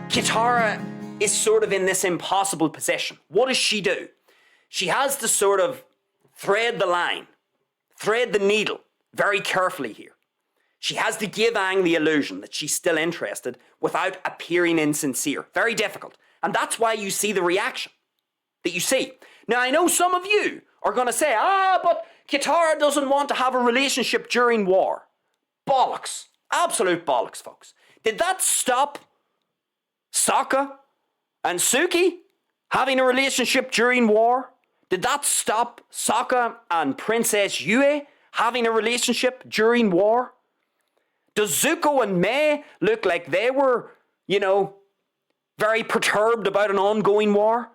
Katara is sort of in this impossible position. What does she do? She has to sort of thread the line, thread the needle very carefully here. She has to give Aang the illusion that she's still interested without appearing insincere. Very difficult. And that's why you see the reaction that you see. Now, I know some of you are going to say, but Katara doesn't want to have a relationship during war. Bollocks. Absolute bollocks, folks. Did that stop Sokka and Suki having a relationship during war? Did that stop Sokka and Princess Yue having a relationship during war? Does Zuko and Mei look like they were, very perturbed about an ongoing war?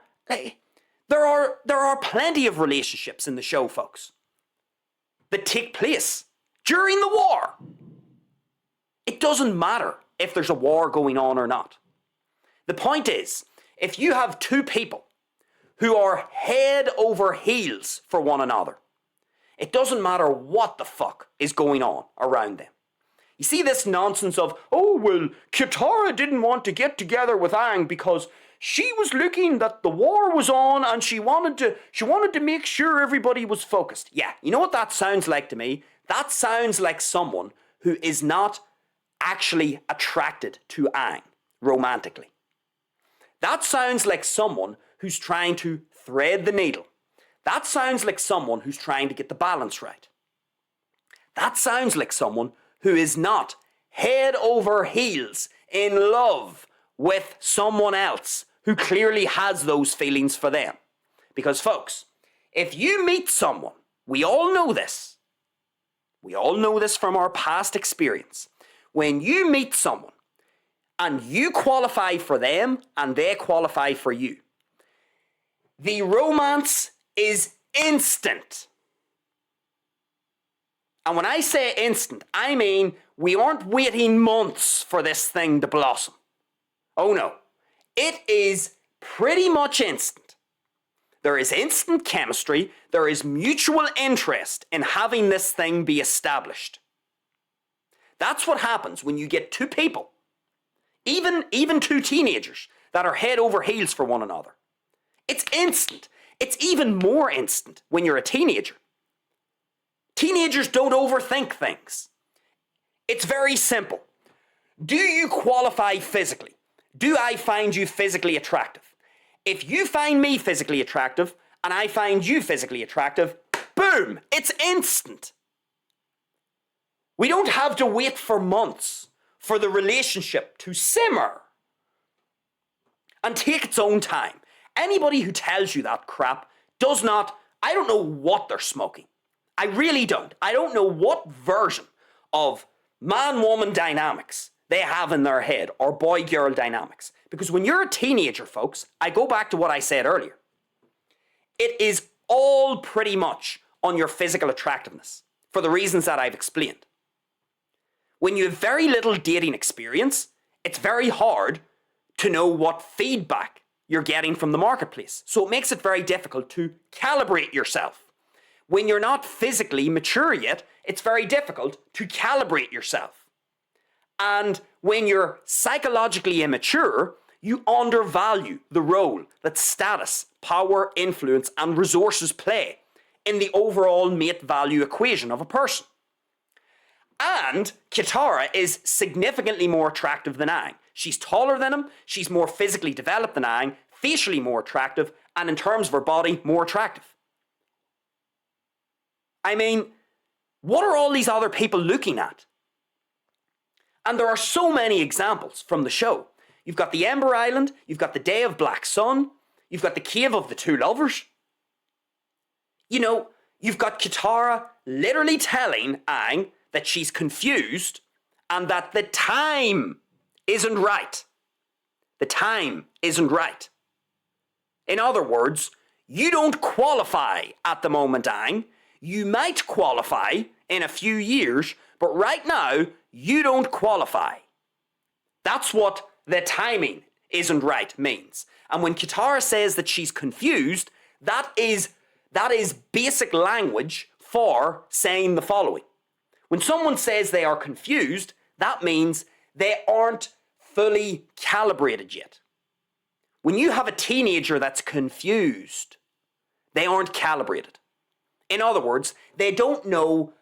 There are plenty of relationships in the show, folks, that take place during the war. It doesn't matter if there's a war going on or not. The point is, if you have two people who are head over heels for one another, it doesn't matter what the fuck is going on around them. You see this nonsense of, Katara didn't want to get together with Aang because she was looking that the war was on and she wanted to make sure everybody was focused. Yeah, you know what that sounds like to me? That sounds like someone who is not actually attracted to Aang romantically. That sounds like someone who's trying to thread the needle. That sounds like someone who's trying to get the balance right. That sounds like someone who is not head over heels in love with someone else who clearly has those feelings for them. Because folks, if you meet someone, we all know this from our past experience. When you meet someone and you qualify for them and they qualify for you, the romance is instant. And when I say instant, I mean we aren't waiting months for this thing to blossom. Oh no, it is pretty much instant. There is instant chemistry, there is mutual interest in having this thing be established. That's what happens when you get two people, even two teenagers, that are head over heels for one another. It's instant. It's even more instant when you're a teenager. Teenagers don't overthink things. It's very simple. Do you qualify physically? Do I find you physically attractive? If you find me physically attractive and I find you physically attractive, boom, it's instant. We don't have to wait for months for the relationship to simmer and take its own time. Anybody who tells you that crap I don't know what they're smoking. I really don't. I don't know what version of man-woman dynamics they have in their head, or boy-girl dynamics. Because when you're a teenager, folks, I go back to what I said earlier. It is all pretty much on your physical attractiveness, for the reasons that I've explained. When you have very little dating experience, it's very hard to know what feedback you're getting from the marketplace. So it makes it very difficult to calibrate yourself. When you're not physically mature yet, it's very difficult to calibrate yourself. And when you're psychologically immature, you undervalue the role that status, power, influence, and resources play in the overall mate value equation of a person. And Katara is significantly more attractive than Aang. She's taller than him, she's more physically developed than Aang, facially more attractive, and in terms of her body, more attractive. I mean, what are all these other people looking at? And there are so many examples from the show. You've got the Ember Island, you've got the Day of Black Sun, you've got the Cave of the Two Lovers. You've got Katara literally telling Aang that she's confused and that the time isn't right. The time isn't right. In other words, you don't qualify at the moment, Aang. You might qualify in a few years, but right now, you don't qualify. That's what the timing isn't right means. And when Katara says that she's confused, that is basic language for saying the following. When someone says they are confused, that means they aren't fully calibrated yet. When you have a teenager that's confused, they aren't calibrated. In other words, they don't know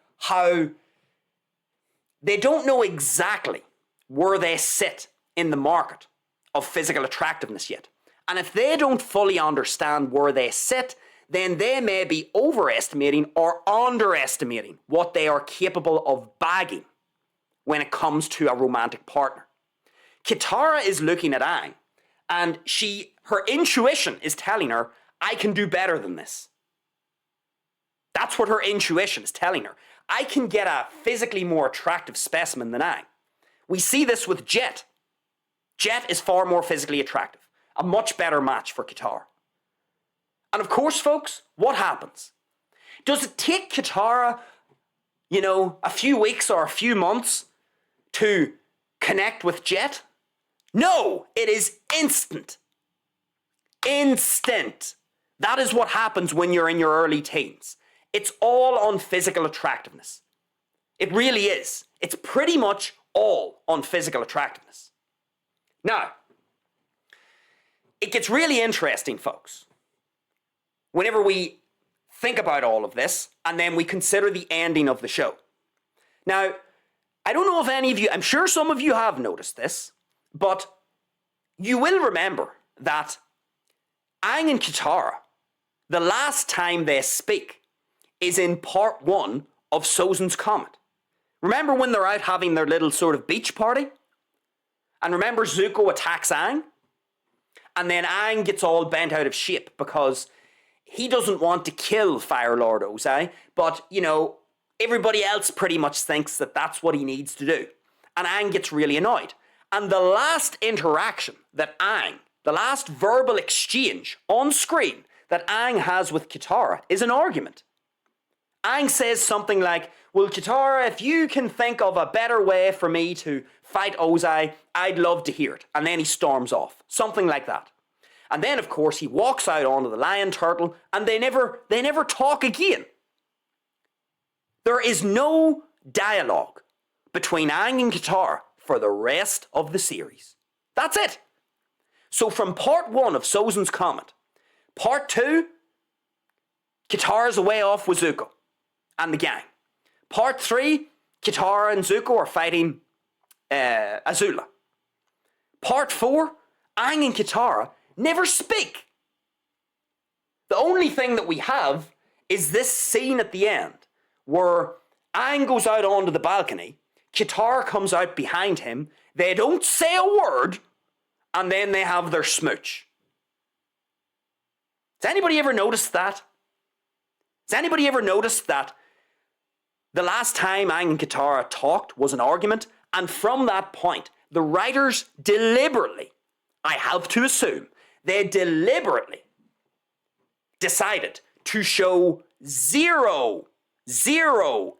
exactly where they sit in the market of physical attractiveness yet. And if they don't fully understand where they sit, then they may be overestimating or underestimating what they are capable of bagging when it comes to a romantic partner. Katara is looking at Aang, and her intuition is telling her, I can do better than this. That's what her intuition is telling her. I can get a physically more attractive specimen than Aang. We see this with Jet. Jet is far more physically attractive. A much better match for Katara. And of course, folks, what happens? Does it take Katara, a few weeks or a few months to connect with Jet? No, it is instant. Instant. That is what happens when you're in your early teens. It's all on physical attractiveness. It really is. It's pretty much all on physical attractiveness. Now, it gets really interesting, folks, whenever we think about all of this and then we consider the ending of the show. Now, I don't know if any of you, I'm sure some of you have noticed this, but you will remember that Aang and Katara, the last time they speak, is in part 1 of Sozin's Comet. Remember when they're out having their little sort of beach party? And remember Zuko attacks Aang? And then Aang gets all bent out of shape because he doesn't want to kill Fire Lord Ozai, but, everybody else pretty much thinks that that's what he needs to do. And Aang gets really annoyed. And the last interaction that the last verbal exchange on screen that Aang has with Katara is an argument. Aang says something like, well, Katara, if you can think of a better way for me to fight Ozai, I'd love to hear it. And then he storms off. Something like that. And then, of course, he walks out onto the lion turtle and they never talk again. There is no dialogue between Aang and Katara for the rest of the series. That's it. So from part 1 of Sozin's Comet, part 2, Katara's away off with Zuko and the gang. Part 3, Katara and Zuko are fighting Azula. Part 4, Aang and Katara never speak. The only thing that we have is this scene at the end where Aang goes out onto the balcony, Katara comes out behind him, they don't say a word, and then they have their smooch. Has anybody ever noticed that? Has anybody ever noticed that the last time Aang and Katara talked was an argument, and from that point, the writers deliberately, I have to assume, they deliberately decided to show zero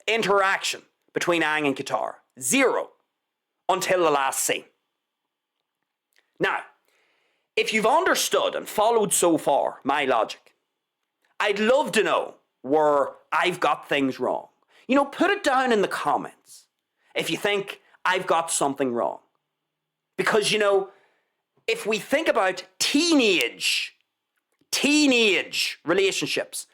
interaction between Aang and Katara. Zero. Until the last scene. Now, if you've understood and followed so far my logic, I'd love to know where I've got things wrong. Put it down in the comments if you think I've got something wrong. Because, if we think about teenage relationships,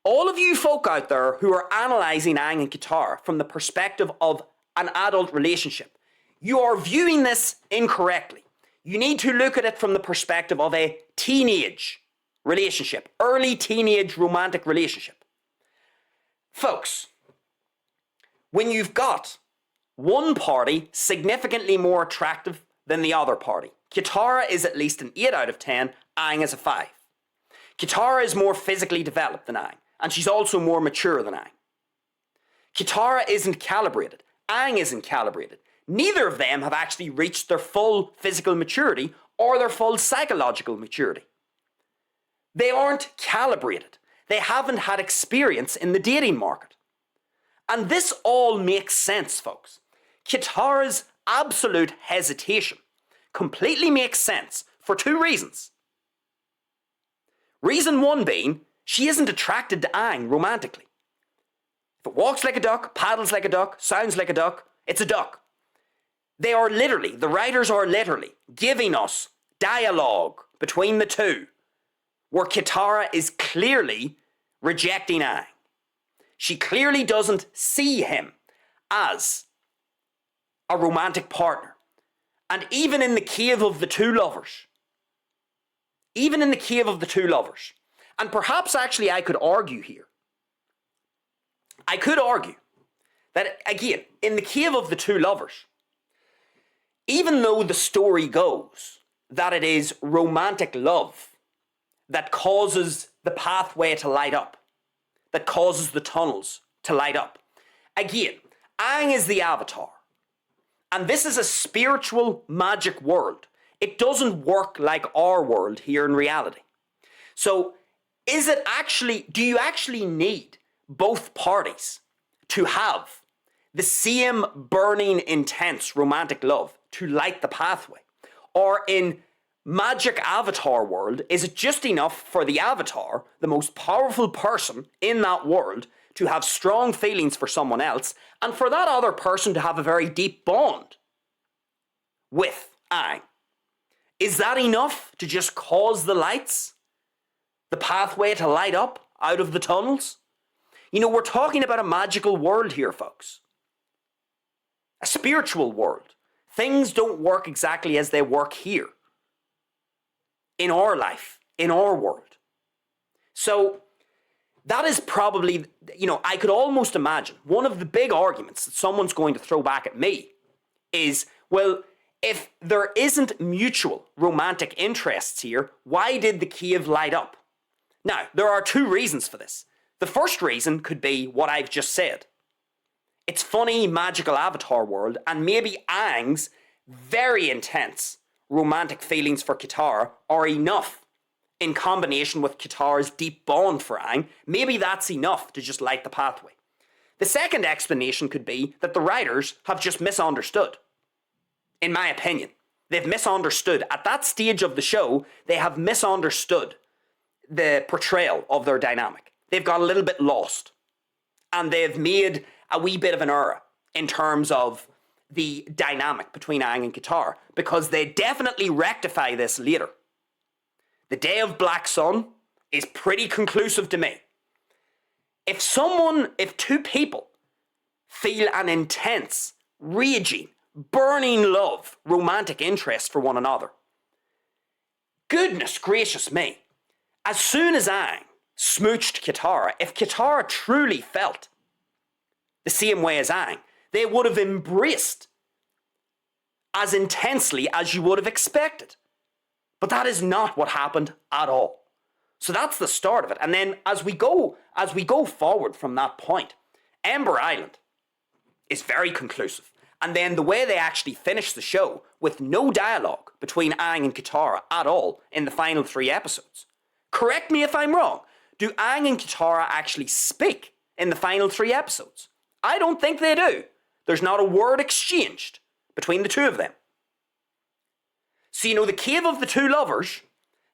all of you folk out there who are analysing Aang and Katara from the perspective of an adult relationship, you are viewing this incorrectly. You need to look at it from the perspective of a teenage relationship, early teenage romantic relationship. Folks, when you've got one party significantly more attractive than the other party, Katara is at least an 8 out of 10, Aang is a 5. Katara is more physically developed than Aang, and she's also more mature than Aang. Katara isn't calibrated. Aang isn't calibrated. Neither of them have actually reached their full physical maturity or their full psychological maturity. They aren't calibrated. They haven't had experience in the dating market. And this all makes sense, folks. Katara's absolute hesitation completely makes sense for 2 reasons. Reason 1 being, she isn't attracted to Aang romantically. If it walks like a duck, paddles like a duck, sounds like a duck, it's a duck. The writers are literally giving us dialogue between the two where Katara is clearly rejecting Aang. She clearly doesn't see him as a romantic partner. And even in the cave of the two lovers, and perhaps actually I could argue here, that again, in the cave of the two lovers, even though the story goes that it is romantic love that causes the pathway to light up, that causes the tunnels to light up. Again, Aang is the avatar. And this is a spiritual magic world. It doesn't work like our world here in reality. So, do you actually need both parties to have the same burning, intense romantic love to light the pathway? Or in magic avatar world, is it just enough for the avatar, the most powerful person in that world, to have strong feelings for someone else, and for that other person to have a very deep bond with Aang? Is that enough to just cause the lights, the pathway to light up out of the tunnels? You know, we're talking about a magical world here, folks. A spiritual world. Things don't work exactly as they work here. In our life, in our world. So, that is probably, I could almost imagine one of the big arguments that someone's going to throw back at me is, well, if there isn't mutual romantic interests here, why did the cave light up? Now, there are two reasons for this. The first reason could be what I've just said. It's funny, magical avatar world, and maybe Aang's very intense romantic feelings for Katara are enough in combination with Katara's deep bond for Aang. Maybe that's enough to just light the pathway. The second explanation could be that the writers have just misunderstood. In my opinion, they've misunderstood. At that stage of the show, they have misunderstood the portrayal of their dynamic. They've got a little bit lost. And they've made a wee bit of an error in terms of the dynamic between Aang and Katara, because they definitely rectify this later. The Day of Black Sun is pretty conclusive to me. If two people feel an intense, raging, burning love, romantic interest for one another, goodness gracious me, as soon as Aang smooched Katara, if Katara truly felt the same way as Aang, they would have embraced as intensely as you would have expected. But that is not what happened at all. So that's the start of it. And then as we go forward from that point, Ember Island is very conclusive. And then the way they actually finish the show with no dialogue between Aang and Katara at all in the final 3 episodes. Correct me if I'm wrong. Do Aang and Katara actually speak in the final 3 episodes? I don't think they do. There's not a word exchanged between the two of them. So, the Cave of the Two Lovers,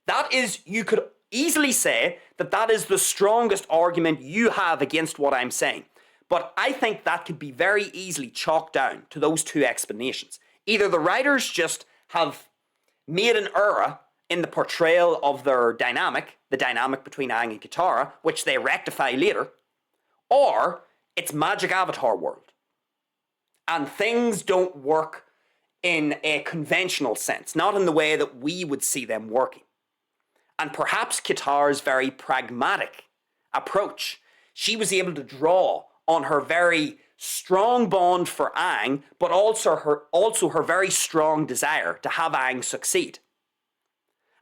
that is, you could easily say that is the strongest argument you have against what I'm saying. But I think that could be very easily chalked down to those 2 explanations. Either the writers just have made an error in the portrayal of their dynamic, the dynamic between Aang and Katara, which they rectify later, or it's magic avatar world. And things don't work in a conventional sense, not in the way that we would see them working. And perhaps Katara's very pragmatic approach, she was able to draw on her very strong bond for Aang, but also her very strong desire to have Aang succeed.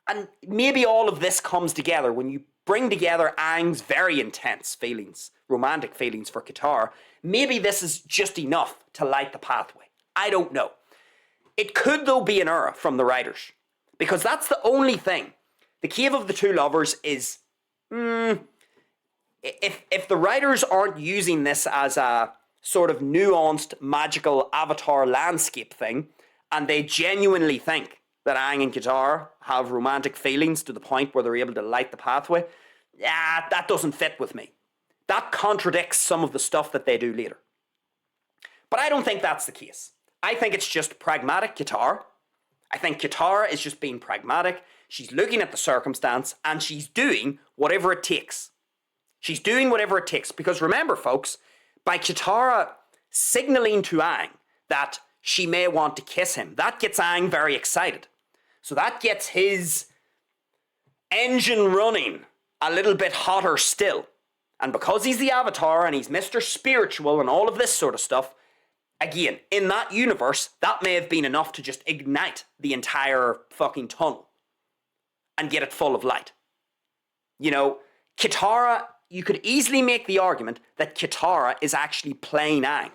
And maybe all of this comes together when you bring together Aang's very intense feelings, romantic feelings for Katara. Maybe this is just enough to light the pathway. I don't know. It could, though, be an error from the writers, because that's the only thing. The Cave of the Two Lovers is, if the writers aren't using this as a sort of nuanced, magical avatar landscape thing, and they genuinely think that Aang and Katara have romantic feelings to the point where they're able to light the pathway, that doesn't fit with me. That contradicts some of the stuff that they do later. But I don't think that's the case. I think it's just pragmatic Katara. I think Katara is just being pragmatic. She's looking at the circumstance and she's doing whatever it takes. She's doing whatever it takes. Because remember, folks, by Katara signaling to Aang that she may want to kiss him, that gets Aang very excited. So that gets his engine running a little bit hotter still. And because he's the Avatar and he's Mr. Spiritual and all of this sort of stuff, again, in that universe, that may have been enough to just ignite the entire fucking tunnel and get it full of light. You know, Katara, you could easily make the argument that Katara is actually playing Aang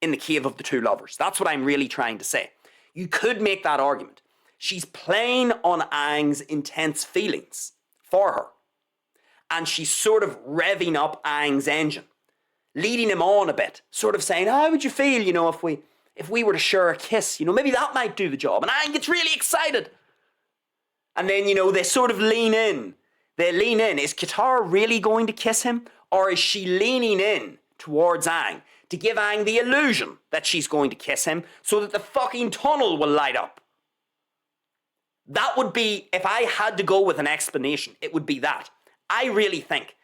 in the Cave of the Two Lovers. That's what I'm really trying to say. You could make that argument. She's playing on Aang's intense feelings for her. And she's sort of revving up Aang's engine, leading him on a bit, sort of saying, how would you feel, you know, if we were to share a kiss? You know, maybe that might do the job. And Aang gets really excited. And then, you know, they sort of lean in. They lean in. Is Katara really going to kiss him? Or is she leaning in towards Aang to give Aang the illusion that she's going to kiss him so that the fucking tunnel will light up? That would be, if I had to go with an explanation, it would be that. I really think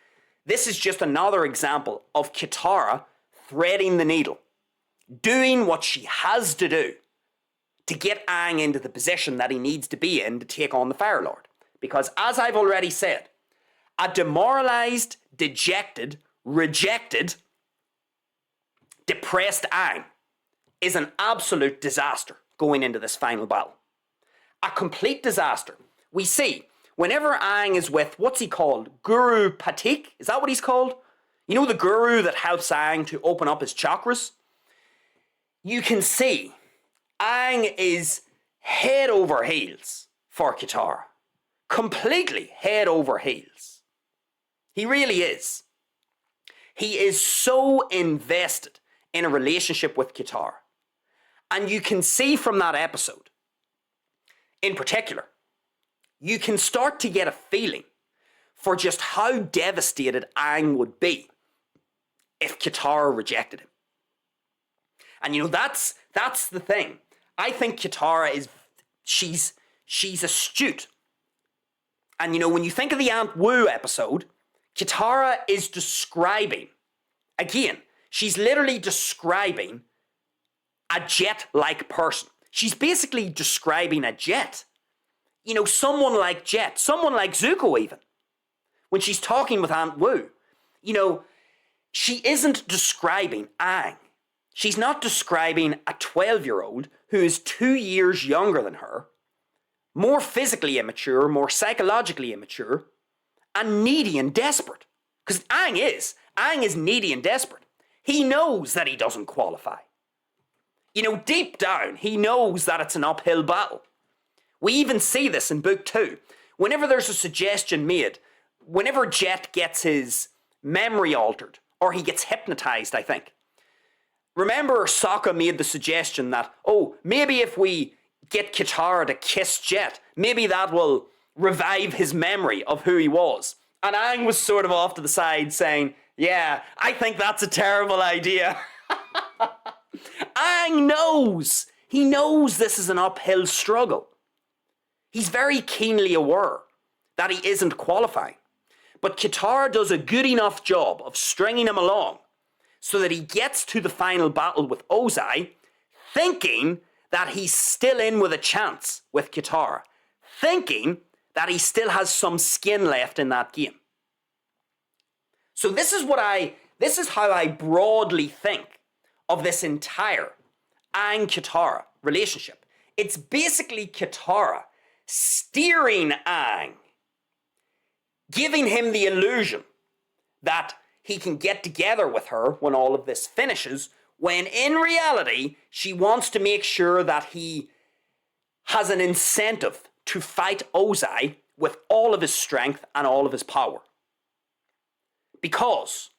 this is just another example of Katara threading the needle, doing what she has to do to get Aang into the position that he needs to be in to take on the Fire Lord. Because as I've already said, a demoralized, dejected, rejected, depressed Aang is an absolute disaster going into this final battle. A complete disaster. We see, whenever Aang is with, what's he called? Guru Patik? Is that what he's called? You know, the guru that helps Aang to open up his chakras? You can see Aang is head over heels for Katara. Completely head over heels. He really is. He is so invested in a relationship with Katara. And you can see from that episode, in particular, you can start to get a feeling for just how devastated Aang would be if Katara rejected him. And you know, that's the thing. I think Katara is, she's astute. And you know, when you think of the Aunt Wu episode, Katara is describing, again, she's literally describing a jet-like person. She's basically describing a jet. You know, someone like Jet, someone like Zuko even. When she's talking with Aunt Wu, you know, she isn't describing Aang. She's not describing a 12-year-old who is 2 years younger than her, more physically immature, more psychologically immature, and needy and desperate. Because Aang is needy and desperate. He knows that he doesn't qualify. You know, deep down, he knows that it's an uphill battle. We even see this in book 2. Whenever there's a suggestion made, whenever Jet gets his memory altered, or he gets hypnotized, I think. Remember, Sokka made the suggestion that, oh, maybe if we get Katara to kiss Jet, maybe that will revive his memory of who he was. And Aang was sort of off to the side saying, yeah, I think that's a terrible idea. Aang knows. He knows this is an uphill struggle. He's very keenly aware that he isn't qualifying. But Katara does a good enough job of stringing him along so that he gets to the final battle with Ozai thinking that he's still in with a chance with Katara. Thinking that he still has some skin left in that game. So this is how I broadly think of this entire Aang-Katara relationship. It's basically Katara steering Aang, giving him the illusion that he can get together with her when all of this finishes, when in reality, she wants to make sure that he has an incentive to fight Ozai with all of his strength and all of his power. Because,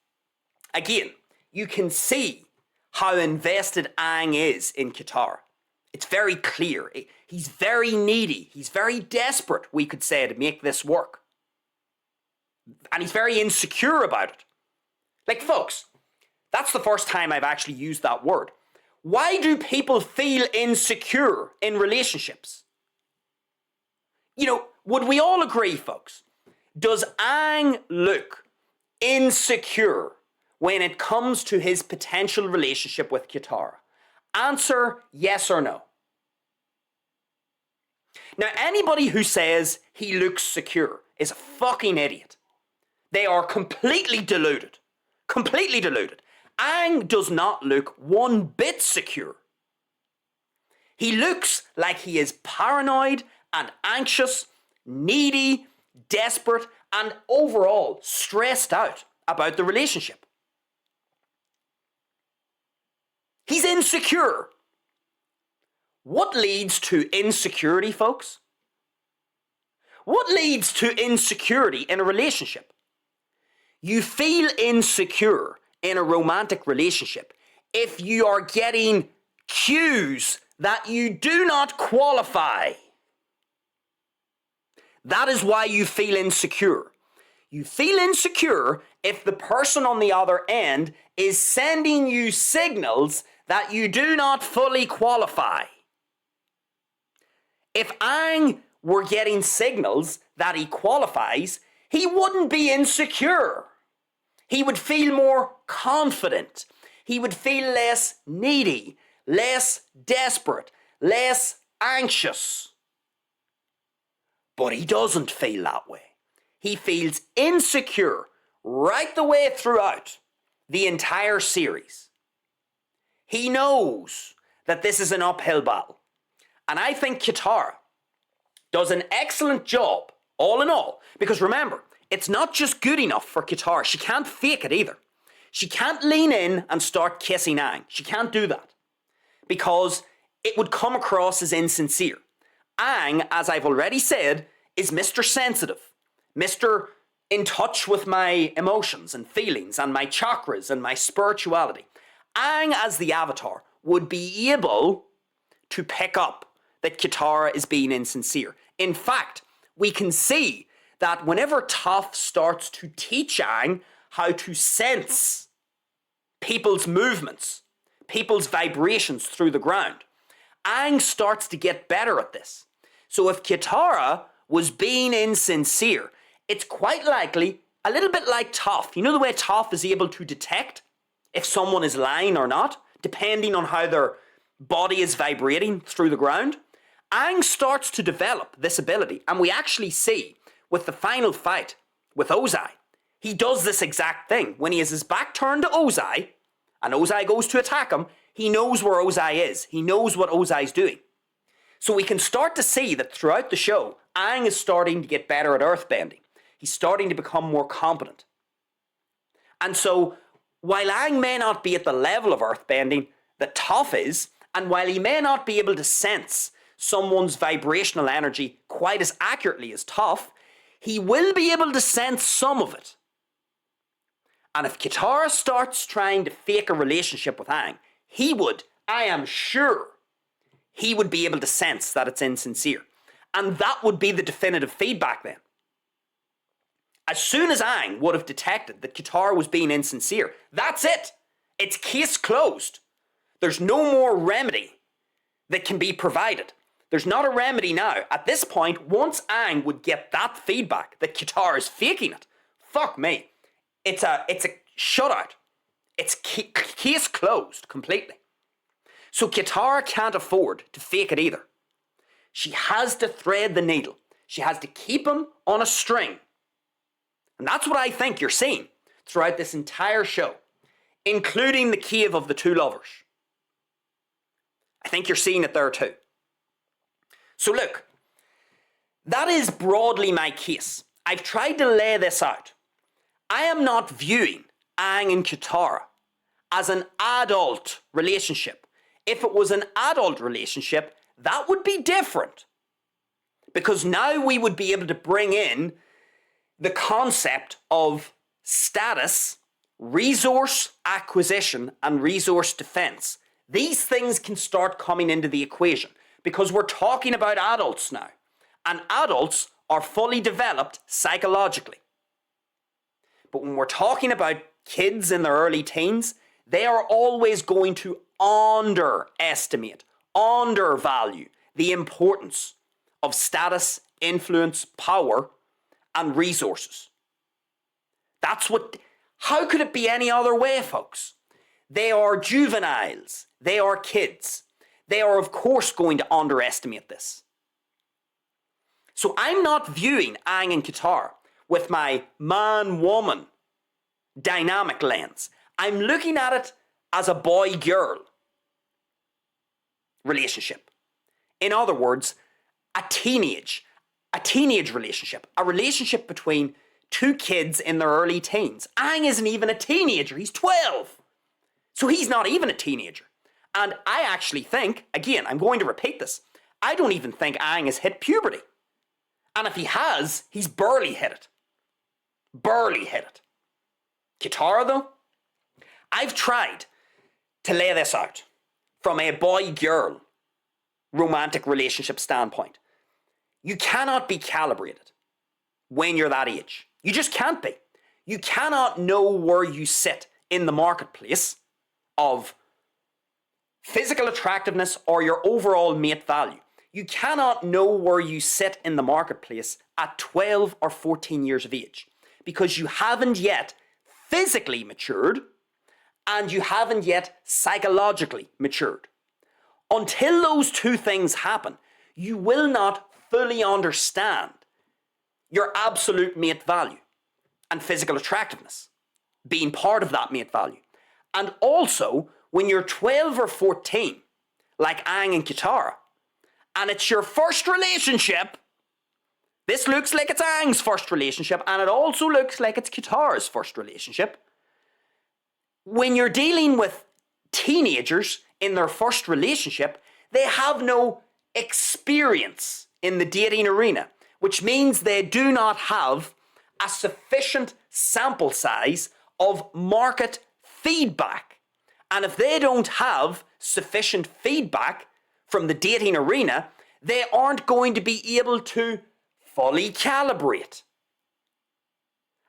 again, you can see how invested Aang is in Katara. It's very clear. He's very needy. He's very desperate, we could say, to make this work. And he's very insecure about it. Like, folks, that's the first time I've actually used that word. Why do people feel insecure in relationships? You know, would we all agree, folks? Does Aang look insecure when it comes to his potential relationship with Katara? Answer yes or no. Now, anybody who says he looks secure is a fucking idiot. They are completely deluded. Completely deluded. Aang does not look one bit secure. He looks like he is paranoid and anxious, needy, desperate, and overall stressed out about the relationship. He's insecure. What leads to insecurity, folks? What leads to insecurity in a relationship? You feel insecure in a romantic relationship if you are getting cues that you do not qualify. That is why you feel insecure. You feel insecure if the person on the other end is sending you signals that you do not fully qualify. If Aang were getting signals that he qualifies, he wouldn't be insecure. He would feel more confident. He would feel less needy, less desperate, less anxious. But he doesn't feel that way. He feels insecure right the way throughout the entire series. He knows that this is an uphill battle. And I think Katara does an excellent job, all in all. Because remember, it's not just good enough for Katara. She can't fake it either. She can't lean in and start kissing Aang. She can't do that. Because it would come across as insincere. Aang, as I've already said, is Mr. Sensitive. Mr. In touch with my emotions and feelings and my chakras and my spirituality. Aang, as the Avatar, would be able to pick up that Katara is being insincere. In fact, we can see that whenever Toph starts to teach Aang how to sense people's movements, people's vibrations through the ground, Aang starts to get better at this. So if Katara was being insincere, it's quite likely a little bit like Toph. You know the way Toph is able to detect if someone is lying or not, depending on how their body is vibrating through the ground? Aang starts to develop this ability, and we actually see with the final fight with Ozai, he does this exact thing. When he has his back turned to Ozai, and Ozai goes to attack him, he knows where Ozai is. He knows what Ozai's doing. So we can start to see that throughout the show, Aang is starting to get better at earthbending. He's starting to become more competent. And so, while Aang may not be at the level of earthbending that Toph is, and while he may not be able to sense someone's vibrational energy quite as accurately as Toph, he will be able to sense some of it. And if Katara starts trying to fake a relationship with Aang, he would, I am sure, he would be able to sense that it's insincere. And that would be the definitive feedback then. As soon as Aang would have detected that Katara was being insincere, that's it. It's case closed. There's no more remedy that can be provided. There's not a remedy now. At this point, once Aang would get that feedback that Katara is faking it, fuck me. It's a shutout. It's case closed completely. So Katara can't afford to fake it either. She has to thread the needle. She has to keep him on a string. And that's what I think you're seeing throughout this entire show, including the cave of the two lovers. I think you're seeing it there too. So look, that is broadly my case. I've tried to lay this out. I am not viewing Aang and Katara as an adult relationship. If it was an adult relationship, that would be different. Because now we would be able to bring in the concept of status, resource acquisition, and resource defense. These things can start coming into the equation because we're talking about adults now. And adults are fully developed psychologically. But when we're talking about kids in their early teens, they are always going to underestimate, undervalue the importance of status, influence, power, and resources. How could it be any other way, folks? They are juveniles. They are kids. They are, of course, going to underestimate this. So I'm not viewing Aang and Katara with my man-woman dynamic lens. I'm looking at it as a boy-girl relationship. In other words, a teenage relationship. A relationship between two kids in their early teens. Aang isn't even a teenager. He's 12. So he's not even a teenager. And I actually think, again, I'm going to repeat this, I don't even think Aang has hit puberty. And if he has, he's barely hit it. Barely hit it. Katara, though, I've tried to lay this out from a boy-girl romantic relationship standpoint. You cannot be calibrated when you're that age. You just can't be. You cannot know where you sit in the marketplace of physical attractiveness or your overall mate value. You cannot know where you sit in the marketplace at 12 or 14 years of age because you haven't yet physically matured and you haven't yet psychologically matured. Until those two things happen, you will not fully understand your absolute mate value and physical attractiveness being part of that mate value. And also, when you're 12 or 14, like Aang and Katara, and it's your first relationship, this looks like it's Aang's first relationship, and it also looks like it's Katara's first relationship. When you're dealing with teenagers in their first relationship, they have no experience in the dating arena, which means they do not have a sufficient sample size of market feedback. And if they don't have sufficient feedback from the dating arena, they aren't going to be able to fully calibrate.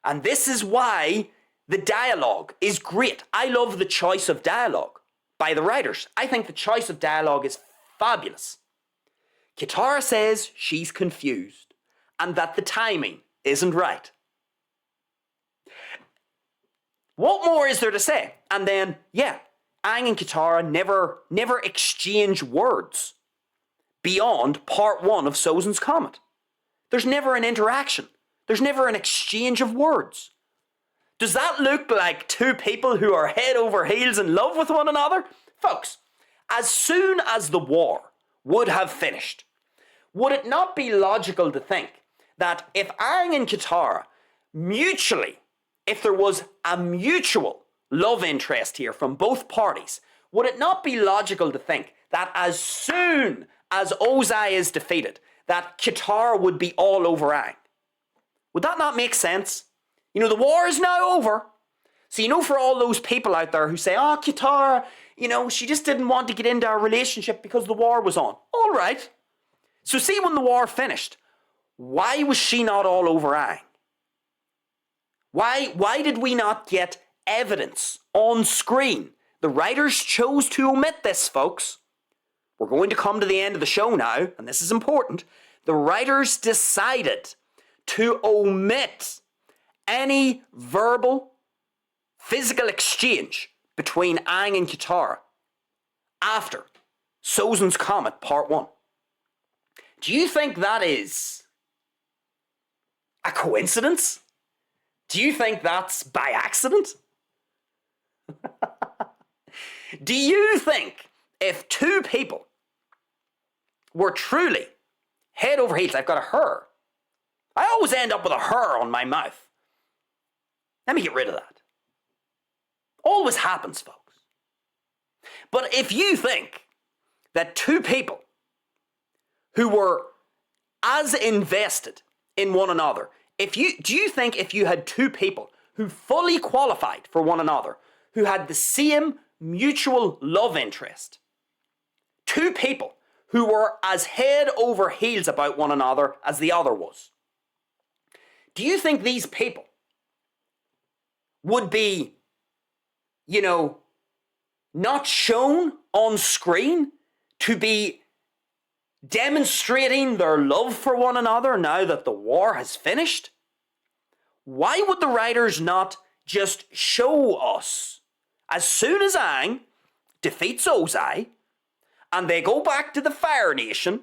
And this is why the dialogue is great. I love the choice of dialogue by the writers. I think the choice of dialogue is fabulous. Katara says she's confused and that the timing isn't right. What more is there to say? And then, yeah, Aang and Katara never exchange words beyond part 1 of Sozin's Comet. There's never an interaction. There's never an exchange of words. Does that look like two people who are head over heels in love with one another? Folks, as soon as the war would have finished, would it not be logical to think that if Aang and Katara mutually, if there was a mutual love interest here from both parties, would it not be logical to think that as soon as Ozai is defeated, that Katara would be all over Aang? Would that not make sense? You know, the war is now over. So, you know, for all those people out there who say, oh, Katara, you know, she just didn't want to get into our relationship because the war was on. All right. So see, when the war finished, why was she not all over Aang? Why did we not get evidence on screen? The writers chose to omit this, folks. We're going to come to the end of the show now, and this is important. The writers decided to omit any verbal, physical exchange between Aang and Katara after Sozin's Comet Part 1. Do you think that is a coincidence? Do you think that's by accident? Do you think if two people were truly head over heels, I've got a her. I always end up with a her on my mouth. Let me get rid of that. Always happens, folks. But if you think that two people who were as invested in one another, do you think if you had two people who fully qualified for one another, who had the same mutual love interest, two people who were as head over heels about one another as the other was, do you think these people would be, you know, not shown on screen to be demonstrating their love for one another now that the war has finished? Why would the writers not just show us as soon as Aang defeats Ozai and they go back to the Fire Nation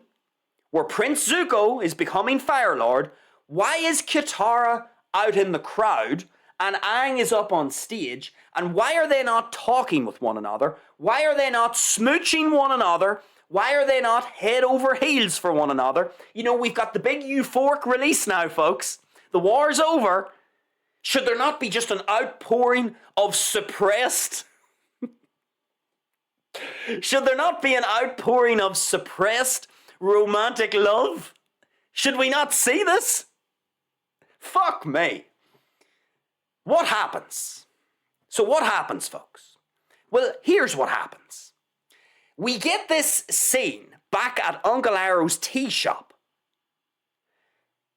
where Prince Zuko is becoming Fire Lord? Why is Katara out in the crowd and Aang is up on stage? And why are they not talking with one another? Why are they not smooching one another? Why are they not head over heels for one another? You know, we've got the big euphoric release now, folks. The war's over. Should there not be just an outpouring of suppressed... Should there not be an outpouring of suppressed romantic love? Should we not see this? Fuck me. What happens? So what happens, folks? Well, here's what happens. We get this scene back at Uncle Arrow's tea shop.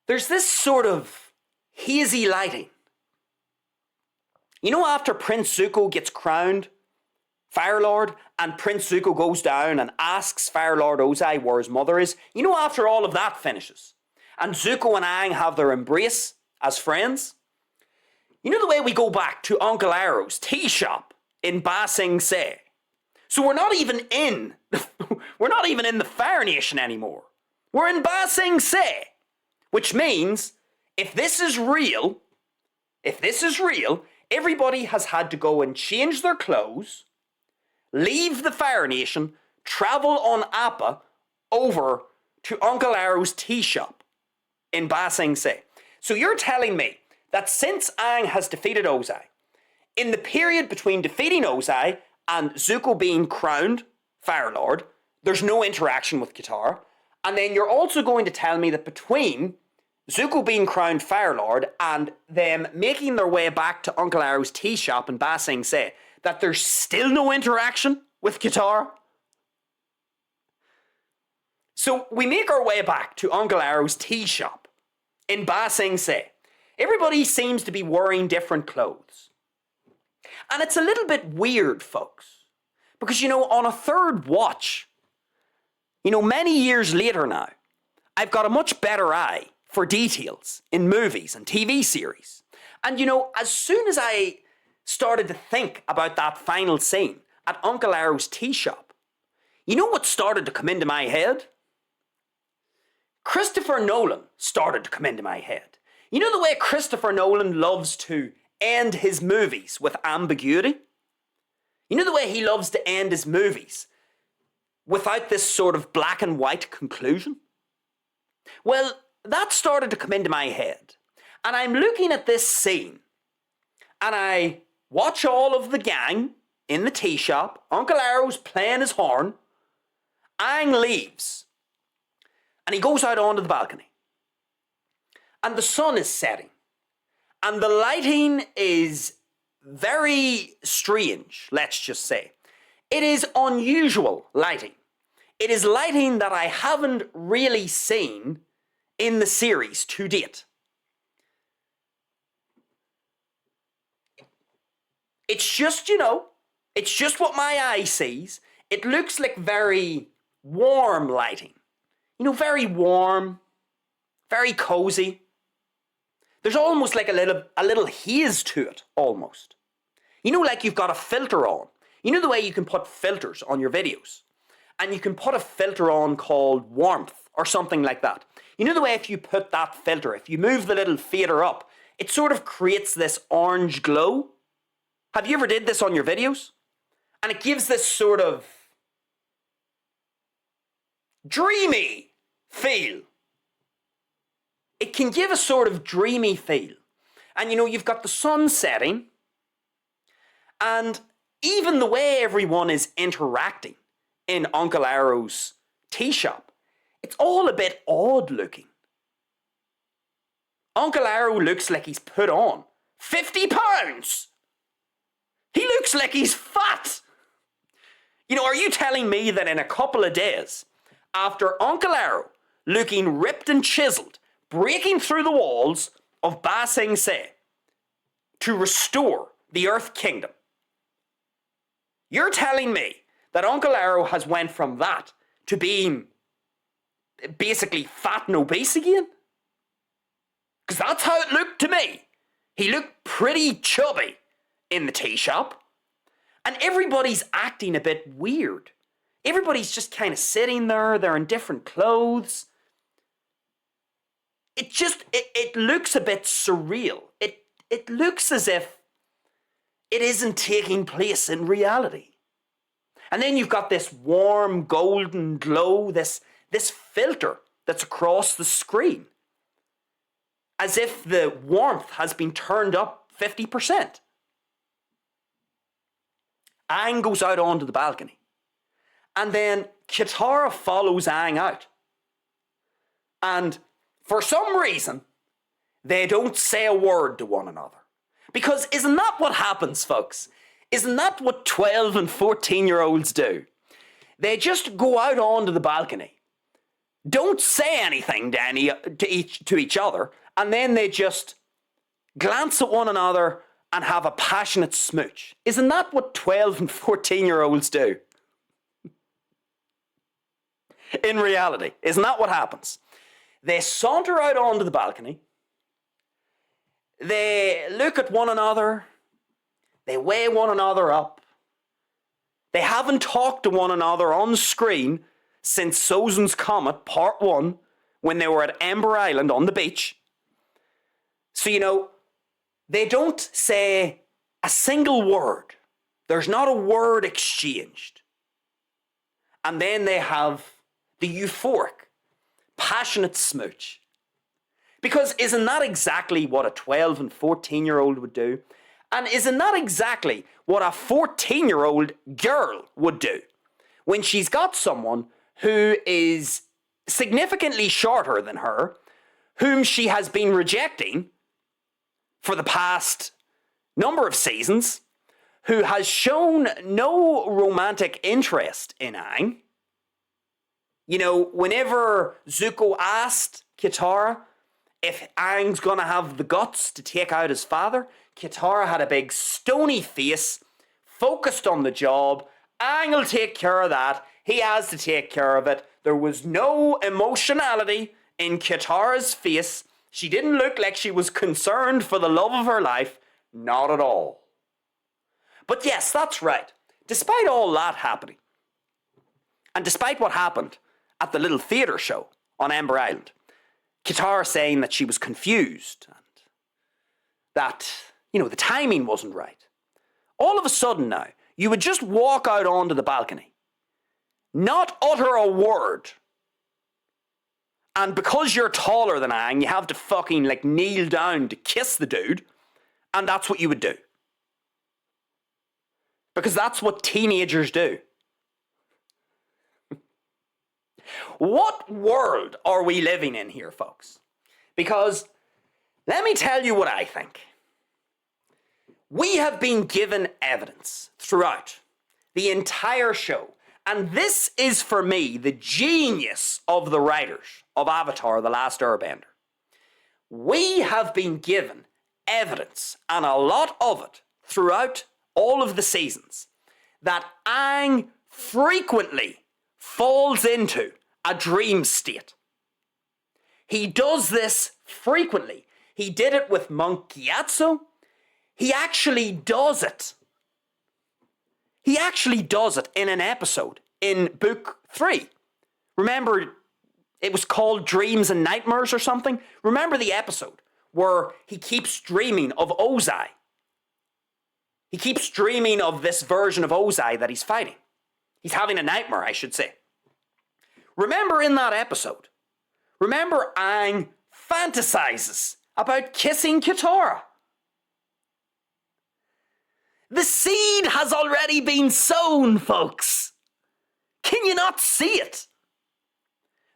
There's this sort of hazy lighting. You know, after Prince Zuko gets crowned Fire Lord and Prince Zuko goes down and asks Fire Lord Ozai where his mother is, you know, after all of that finishes and Zuko and Aang have their embrace as friends, you know the way we go back to Uncle Arrow's tea shop in Ba Sing Se. So we're not even in the Fire Nation anymore. We're in Ba Sing Se, which means if this is real, everybody has had to go and change their clothes, leave the Fire Nation, travel on Appa over to Uncle Arrow's tea shop in Ba Sing Se. So you're telling me that since Aang has defeated Ozai, in the period between defeating Ozai and Zuko being crowned Fire Lord, there's no interaction with Katara. And then you're also going to tell me that between Zuko being crowned Fire Lord and them making their way back to Uncle Arrow's tea shop in Ba Sing Se, that there's still no interaction with Katara? So we make our way back to Uncle Arrow's tea shop in Ba Sing Se. Everybody seems to be wearing different clothes. And it's a little bit weird, folks. Because, you know, on a third watch, you know, many years later now, I've got a much better eye for details in movies and TV series. And, you know, as soon as I started to think about that final scene at Uncle Arrow's tea shop, you know what started to come into my head? Christopher Nolan started to come into my head. You know the way Christopher Nolan loves to end his movies with ambiguity? You know the way he loves to end his movies without this sort of black and white conclusion? Well, that started to come into my head. And I'm looking at this scene and I watch all of the gang in the tea shop. Uncle Arrow's playing his horn. Aang leaves and he goes out onto the balcony. And the sun is setting. And the lighting is very strange, let's just say. It is unusual lighting. It is lighting that I haven't really seen in the series to date. It's just, you know, it's just what my eye sees. It looks like very warm lighting. You know, very warm, very cozy. There's almost like a little haze to it, almost. You know, like you've got a filter on. You know the way you can put filters on your videos? And you can put a filter on called warmth or something like that. You know the way if you put that filter, if you move the little fader up, it sort of creates this orange glow? Have you ever did this on your videos? And it gives this sort of dreamy feel. It can give a sort of dreamy feel. And you know, you've got the sun setting, and even the way everyone is interacting in Uncle Arrow's tea shop, it's all a bit odd looking. Uncle Arrow looks like he's put on 50 pounds. He looks like he's fat. You know, are you telling me that in a couple of days, after Uncle Arrow looking ripped and chiseled, breaking through the walls of Ba Sing Se to restore the Earth Kingdom, you're telling me that Uncle Arrow has went from that to being basically fat and obese again? Because that's how it looked to me. He looked pretty chubby in the tea shop. And everybody's acting a bit weird. Everybody's just kind of sitting there. They're in different clothes. It looks a bit surreal. It looks as if it isn't taking place in reality. And then you've got this warm golden glow, this filter that's across the screen. As if the warmth has been turned up 50%. Aang goes out onto the balcony. And then Katara follows Aang out. And for some reason, they don't say a word to one another. Because isn't that what happens, folks? Isn't that what 12 and 14-year-olds do? They just go out onto the balcony, don't say anything to each other, and then they just glance at one another and have a passionate smooch. Isn't that what 12 and 14-year-olds do? In reality, isn't that what happens? They saunter out onto the balcony. They look at one another. They weigh one another up. They haven't talked to one another on screen since Sozin's Comet Part 1 when they were at Ember Island on the beach. So, they don't say a single word. There's not a word exchanged. And then they have the euphoric, passionate smooch. Because isn't that exactly what a 12 and 14-year-old would do? And isn't that exactly what a 14-year-old girl would do when she's got someone who is significantly shorter than her, whom she has been rejecting for the past number of seasons, who has shown no romantic interest in Aang? Whenever Zuko asked Katara if Aang's gonna have the guts to take out his father, Katara had a big stony face, focused on the job. Aang will take care of that. He has to take care of it. There was no emotionality in Katara's face. She didn't look like she was concerned for the love of her life. Not at all. But yes, that's right. Despite all that happening, and despite what happened at the little theatre show on Ember Island, Katara saying that she was confused and that, the timing wasn't right. All of a sudden now, you would just walk out onto the balcony, not utter a word, and because you're taller than Aang, you have to fucking kneel down to kiss the dude, and that's what you would do. Because that's what teenagers do. What world are we living in here, folks? Because let me tell you what I think. We have been given evidence throughout the entire show, and this is for me the genius of the writers of Avatar: The Last Airbender. We have been given evidence, and a lot of it, throughout all of the seasons, that Aang frequently falls into a dream state. He does this frequently. He did it with Monk Gyatso. He actually does it. He actually does it in an episode in Book 3. Remember, it was called Dreams and Nightmares or something? Remember the episode where he keeps dreaming of Ozai? He keeps dreaming of this version of Ozai that he's fighting. He's having a nightmare, I should say. Remember in that episode, Aang fantasizes about kissing Katara. The seed has already been sown, folks. Can you not see it?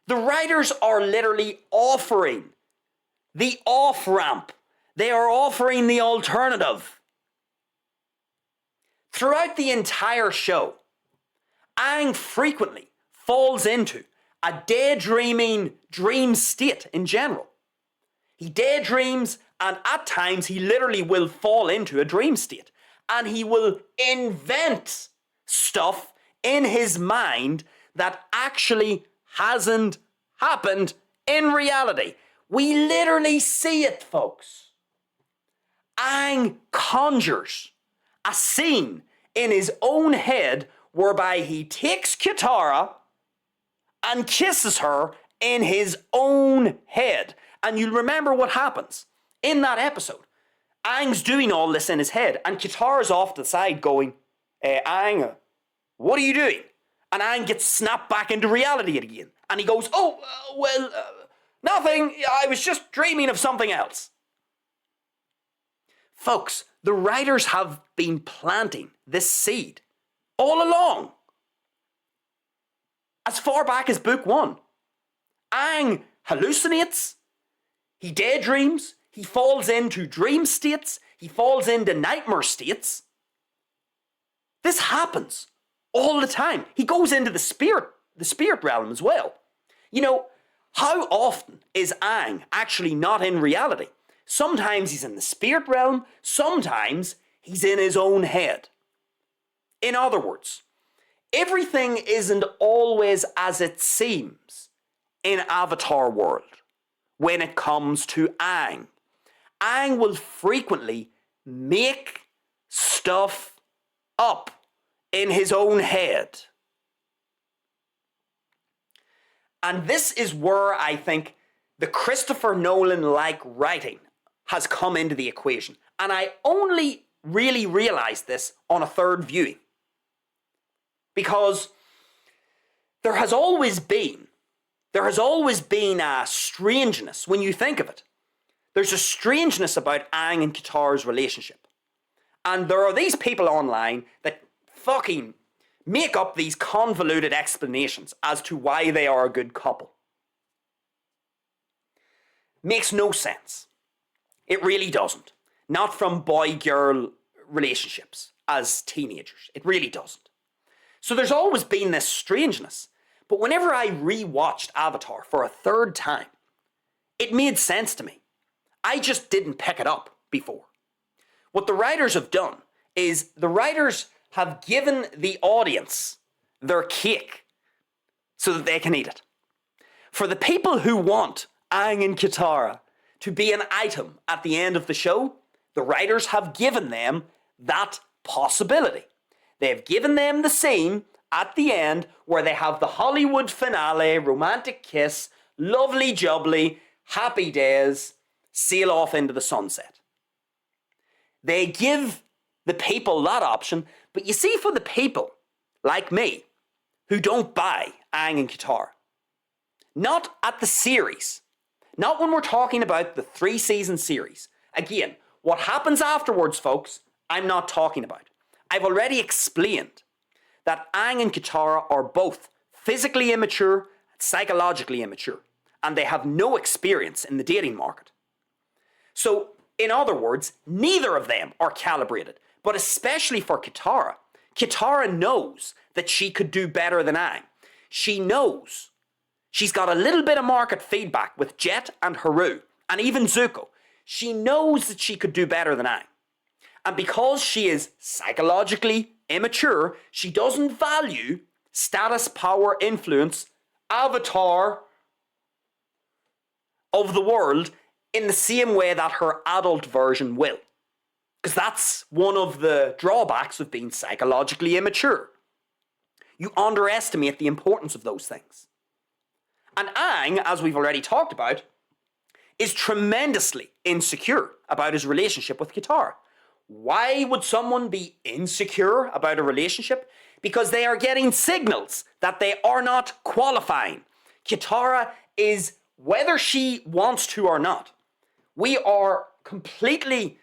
The writers are literally offering the off-ramp. They are offering the alternative. Throughout the entire show, Aang frequently falls into a daydreaming dream state in general. He daydreams, and at times he literally will fall into a dream state. And he will invent stuff in his mind that actually hasn't happened in reality. We literally see it, folks. Aang conjures a scene in his own head whereby he takes Katara and kisses her in his own head. And you'll remember what happens in that episode. Aang's doing all this in his head, and Katara's off to the side going, Aang, what are you doing? And Aang gets snapped back into reality again. And he goes, nothing, I was just dreaming of something else. Folks, the writers have been planting this seed all along. As far back as book 1. Aang hallucinates, he daydreams, he falls into dream states, he falls into nightmare states. This happens all the time. He goes into the spirit realm as well. You know, how often is Aang actually not in reality? Sometimes he's in the spirit realm, sometimes he's in his own head. In other words, everything isn't always as it seems in Avatar world when it comes to Aang. Aang will frequently make stuff up in his own head. And this is where I think the Christopher Nolan-like writing has come into the equation. And I only really realized this on a third viewing. Because there has always been a strangeness when you think of it. There's a strangeness about Aang and Katara's relationship. And there are these people online that fucking make up these convoluted explanations as to why they are a good couple. Makes no sense. It really doesn't. Not from boy-girl relationships as teenagers. It really doesn't. So there's always been this strangeness. But whenever I rewatched Avatar for a third time, it made sense to me. I just didn't pick it up before. What the writers have done is the writers have given the audience their cake so that they can eat it. For the people who want Aang and Katara to be an item at the end of the show, the writers have given them that possibility. They have given them the scene at the end where they have the Hollywood finale, romantic kiss, lovely jubbly, happy days, sail off into the sunset. They give the people that option, but you see, for the people like me who don't buy Aang and Katara, not at the series, not when we're talking about the 3-season series. Again, what happens afterwards, folks, I'm not talking about. I've already explained that Aang and Katara are both physically immature and psychologically immature, and they have no experience in the dating market. So, in other words, neither of them are calibrated, but especially for Katara. Katara knows that she could do better than Aang. She knows. She's got a little bit of market feedback with Jet and Haru, and even Zuko. She knows that she could do better than Aang. And because she is psychologically immature, she doesn't value status, power, influence, avatar of the world in the same way that her adult version will. Because that's one of the drawbacks of being psychologically immature. You underestimate the importance of those things. And Aang, as we've already talked about, is tremendously insecure about his relationship with Katara. Why would someone be insecure about a relationship? Because they are getting signals that they are not qualifying. Katara is, whether she wants to or not, we are completely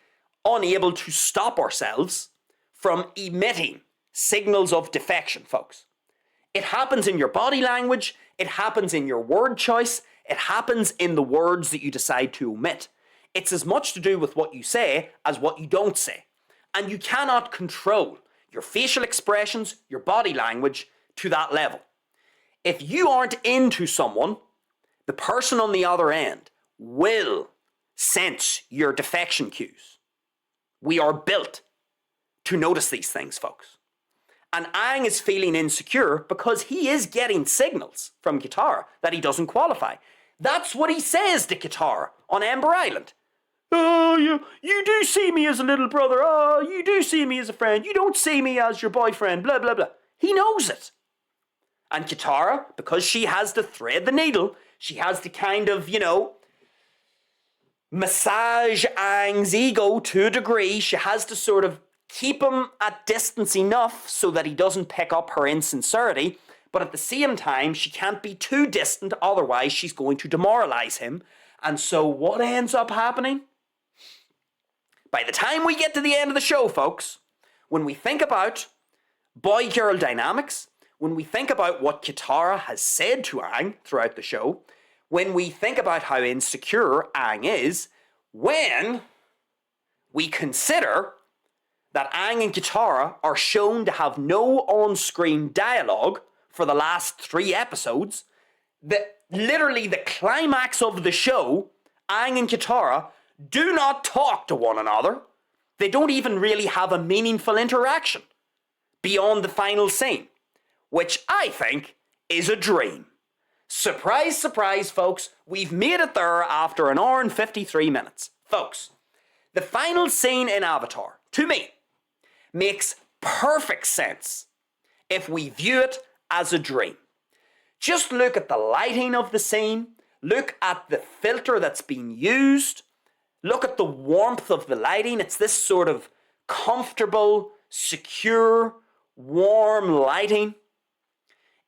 unable to stop ourselves from emitting signals of defection, folks. It happens in your body language, it happens in your word choice, it happens in the words that you decide to omit. It's as much to do with what you say as what you don't say. And you cannot control your facial expressions, your body language to that level. If you aren't into someone, the person on the other end will sense your defection cues. We are built to notice these things, folks. And Aang is feeling insecure because he is getting signals from Katara that he doesn't qualify. That's what he says to Katara on Ember Island. Oh, you do see me as a little brother. Oh, you do see me as a friend. You don't see me as your boyfriend. Blah, blah, blah. He knows it. And Katara, because she has to thread the needle, she has to kind of, massage Aang's ego to a degree. She has to sort of keep him at distance enough so that he doesn't pick up her insincerity. But at the same time, she can't be too distant, otherwise she's going to demoralize him. And so what ends up happening? By the time we get to the end of the show, folks, when we think about boy-girl dynamics, when we think about what Katara has said to Aang throughout the show, when we think about how insecure Aang is, when we consider that Aang and Katara are shown to have no on-screen dialogue for the last 3 episodes, literally the climax of the show, Aang and Katara do not talk to one another. They don't even really have a meaningful interaction beyond the final scene, which I think is a dream. Surprise, surprise, folks, we've made it there after an hour and 53 minutes. Folks, the final scene in Avatar, to me, makes perfect sense if we view it as a dream. Just look at the lighting of the scene, look at the filter that's being used, look at the warmth of the lighting. It's this sort of comfortable, secure, warm lighting.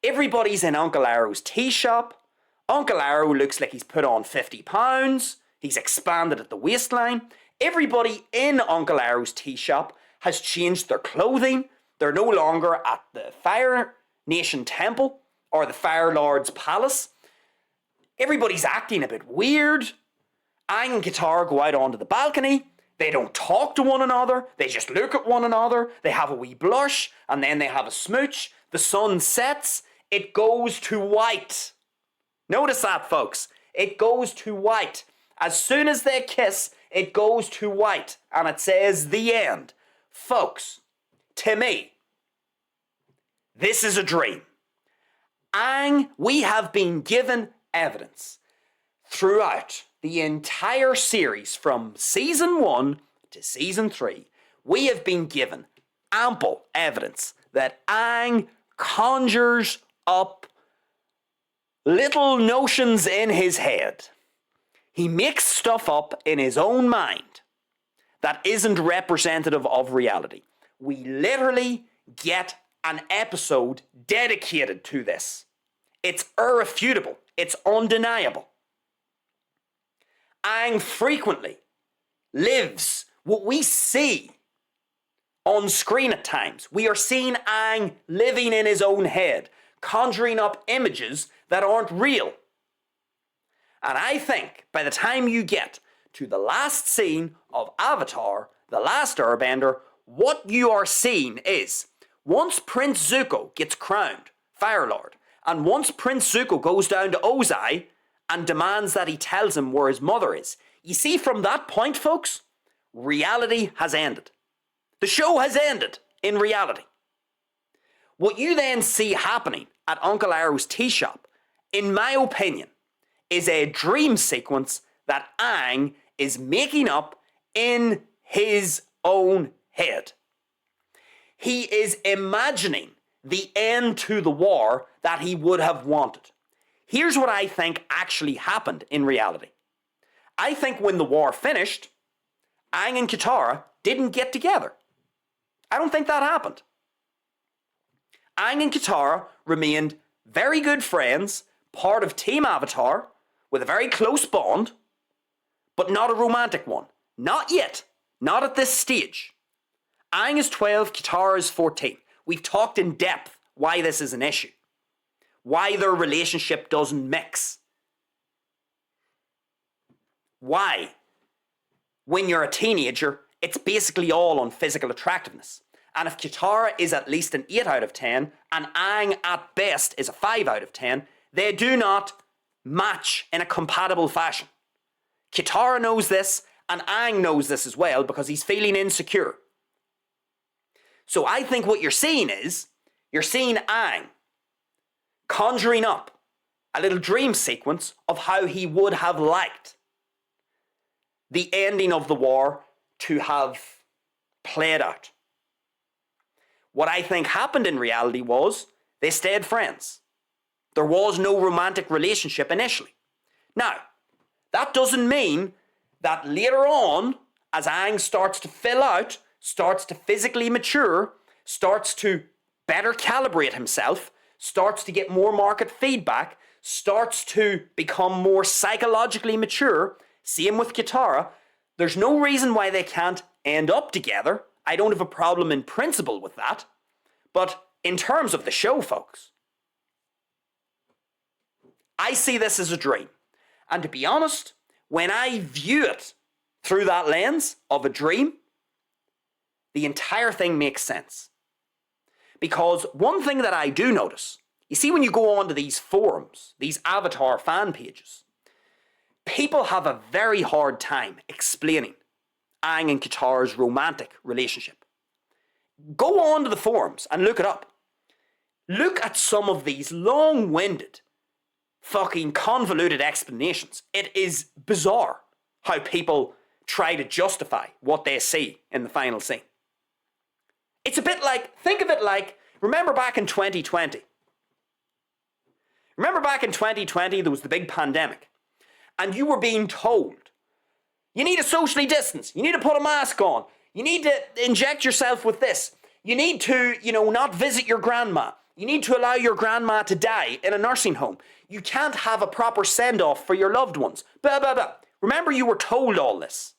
Everybody's in Uncle Arrow's tea shop. Uncle Arrow looks like he's put on 50 pounds. He's expanded at the waistline. Everybody in Uncle Arrow's tea shop has changed their clothing. They're no longer at the Fire Nation Temple or the Fire Lord's Palace. Everybody's acting a bit weird. Aang and Katara go out onto the balcony. They don't talk to one another. They just look at one another. They have a wee blush, and then they have a smooch. The sun sets. It goes to white. Notice that, folks. It goes to white. As soon as they kiss, it goes to white, and it says the end. Folks, to me, this is a dream. Aang, we have been given evidence throughout the entire series from season 1 to season 3. We have been given ample evidence that Aang conjures up little notions in his head. He makes stuff up in his own mind that isn't representative of reality. We literally get an episode dedicated to this. It's irrefutable. It's undeniable. Aang frequently lives what we see on screen at times. We are seeing Aang living in his own head, conjuring up images that aren't real. And I think by the time you get to the last scene of Avatar, The Last Airbender, what you are seeing is, once Prince Zuko gets crowned Fire Lord, and once Prince Zuko goes down to Ozai and demands that he tells him where his mother is, you see, from that point, folks, reality has ended. The show has ended in reality. What you then see happening at Uncle Arrow's tea shop, in my opinion, is a dream sequence that Aang is making up in his own head. He is imagining the end to the war that he would have wanted. Here's what I think actually happened in reality. I think when the war finished, Aang and Katara didn't get together. I don't think that happened. Aang and Katara remained very good friends, part of Team Avatar, with a very close bond, but not a romantic one. Not yet. Not at this stage. Aang is 12, Katara is 14. We've talked in depth why this is an issue. Why their relationship doesn't mix. Why, when you're a teenager, it's basically all on physical attractiveness. And if Katara is at least an 8 out of 10, and Aang at best is a 5 out of 10, they do not match in a compatible fashion. Katara knows this, and Aang knows this as well because he's feeling insecure. So I think what you're seeing is You're seeing Aang conjuring up a little dream sequence of how he would have liked the ending of the war to have played out. What I think happened in reality was they stayed friends. There was no romantic relationship initially. Now, that doesn't mean that later on, as Aang starts to fill out, starts to physically mature, starts to better calibrate himself, starts to get more market feedback, starts to become more psychologically mature, same with Katara, there's no reason why they can't end up together. I don't have a problem in principle with that. But in terms of the show, folks, I see this as a dream. And to be honest, when I view it through that lens of a dream, the entire thing makes sense. Because one thing that I do notice, you see when you go onto these forums, these Avatar fan pages, people have a very hard time explaining Aang and Katara's romantic relationship. Go on to the forums and look it up. Look at some of these long-winded, fucking convoluted explanations. It is bizarre how people try to justify what they see in the final scene. It's a bit like, think of it like, remember back in 2020? Remember back in 2020 there was the big pandemic and you were being told, you need to socially distance, you need to put a mask on, you need to inject yourself with this, you need to, not visit your grandma, you need to allow your grandma to die in a nursing home, you can't have a proper send-off for your loved ones, blah, blah, blah. Remember you were told all this.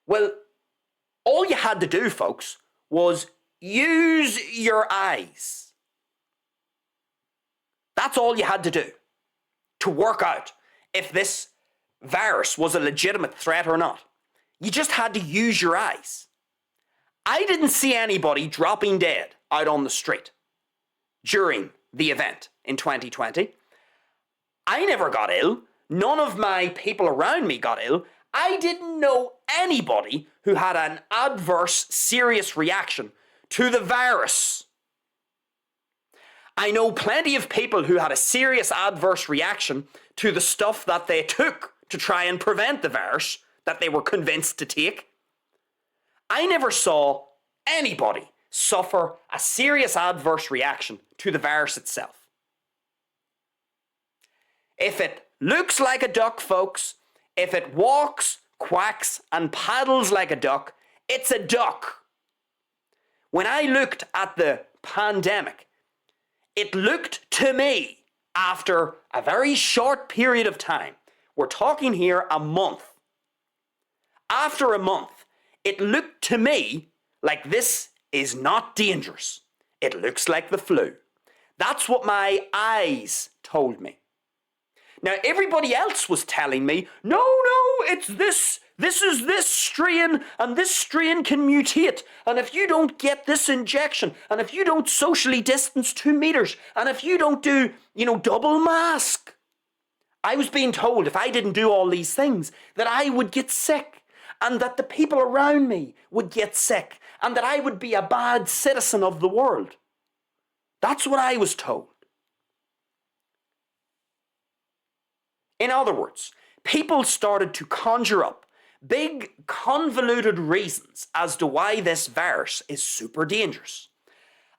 Well, all you had to do, folks, was use your eyes. That's all you had to do to work out if this virus was a legitimate threat or not. You just had to use your eyes. I didn't see anybody dropping dead out on the street during the event in 2020. I never got ill. None of my people around me got ill. I didn't know anybody who had an adverse, serious reaction to the virus. I know plenty of people who had a serious adverse reaction to the stuff that they took to try and prevent the virus that they were convinced to take. I never saw anybody suffer a serious adverse reaction to the virus itself. If it looks like a duck, folks, if it walks, quacks, and paddles like a duck, it's a duck. When I looked at the pandemic, it looked to me, after a very short period of time, we're talking here a month, after a month, it looked to me like this is not dangerous. It looks like the flu. That's what my eyes told me. Now, everybody else was telling me, no, it's this is this strain, and this strain can mutate, and if you don't get this injection, and if you don't socially distance 2 meters, and if you don't do, double mask. I was being told if I didn't do all these things, that I would get sick, and that the people around me would get sick, and that I would be a bad citizen of the world. That's what I was told. In other words, people started to conjure up big, convoluted reasons as to why this virus is super dangerous.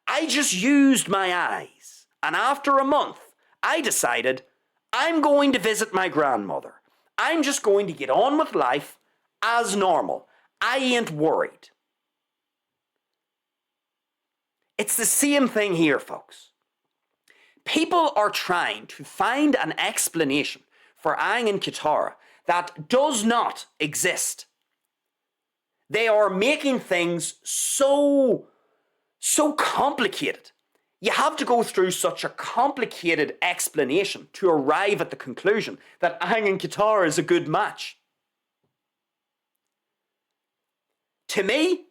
I just used my eyes, and after a month, I decided I'm going to visit my grandmother. I'm just going to get on with life as normal. I ain't worried. It's the same thing here, folks. People are trying to find an explanation for Aang and Katara that does not exist. They are making things so complicated. You have to go through such a complicated explanation to arrive at the conclusion that Aang and Katara is a good match. To me,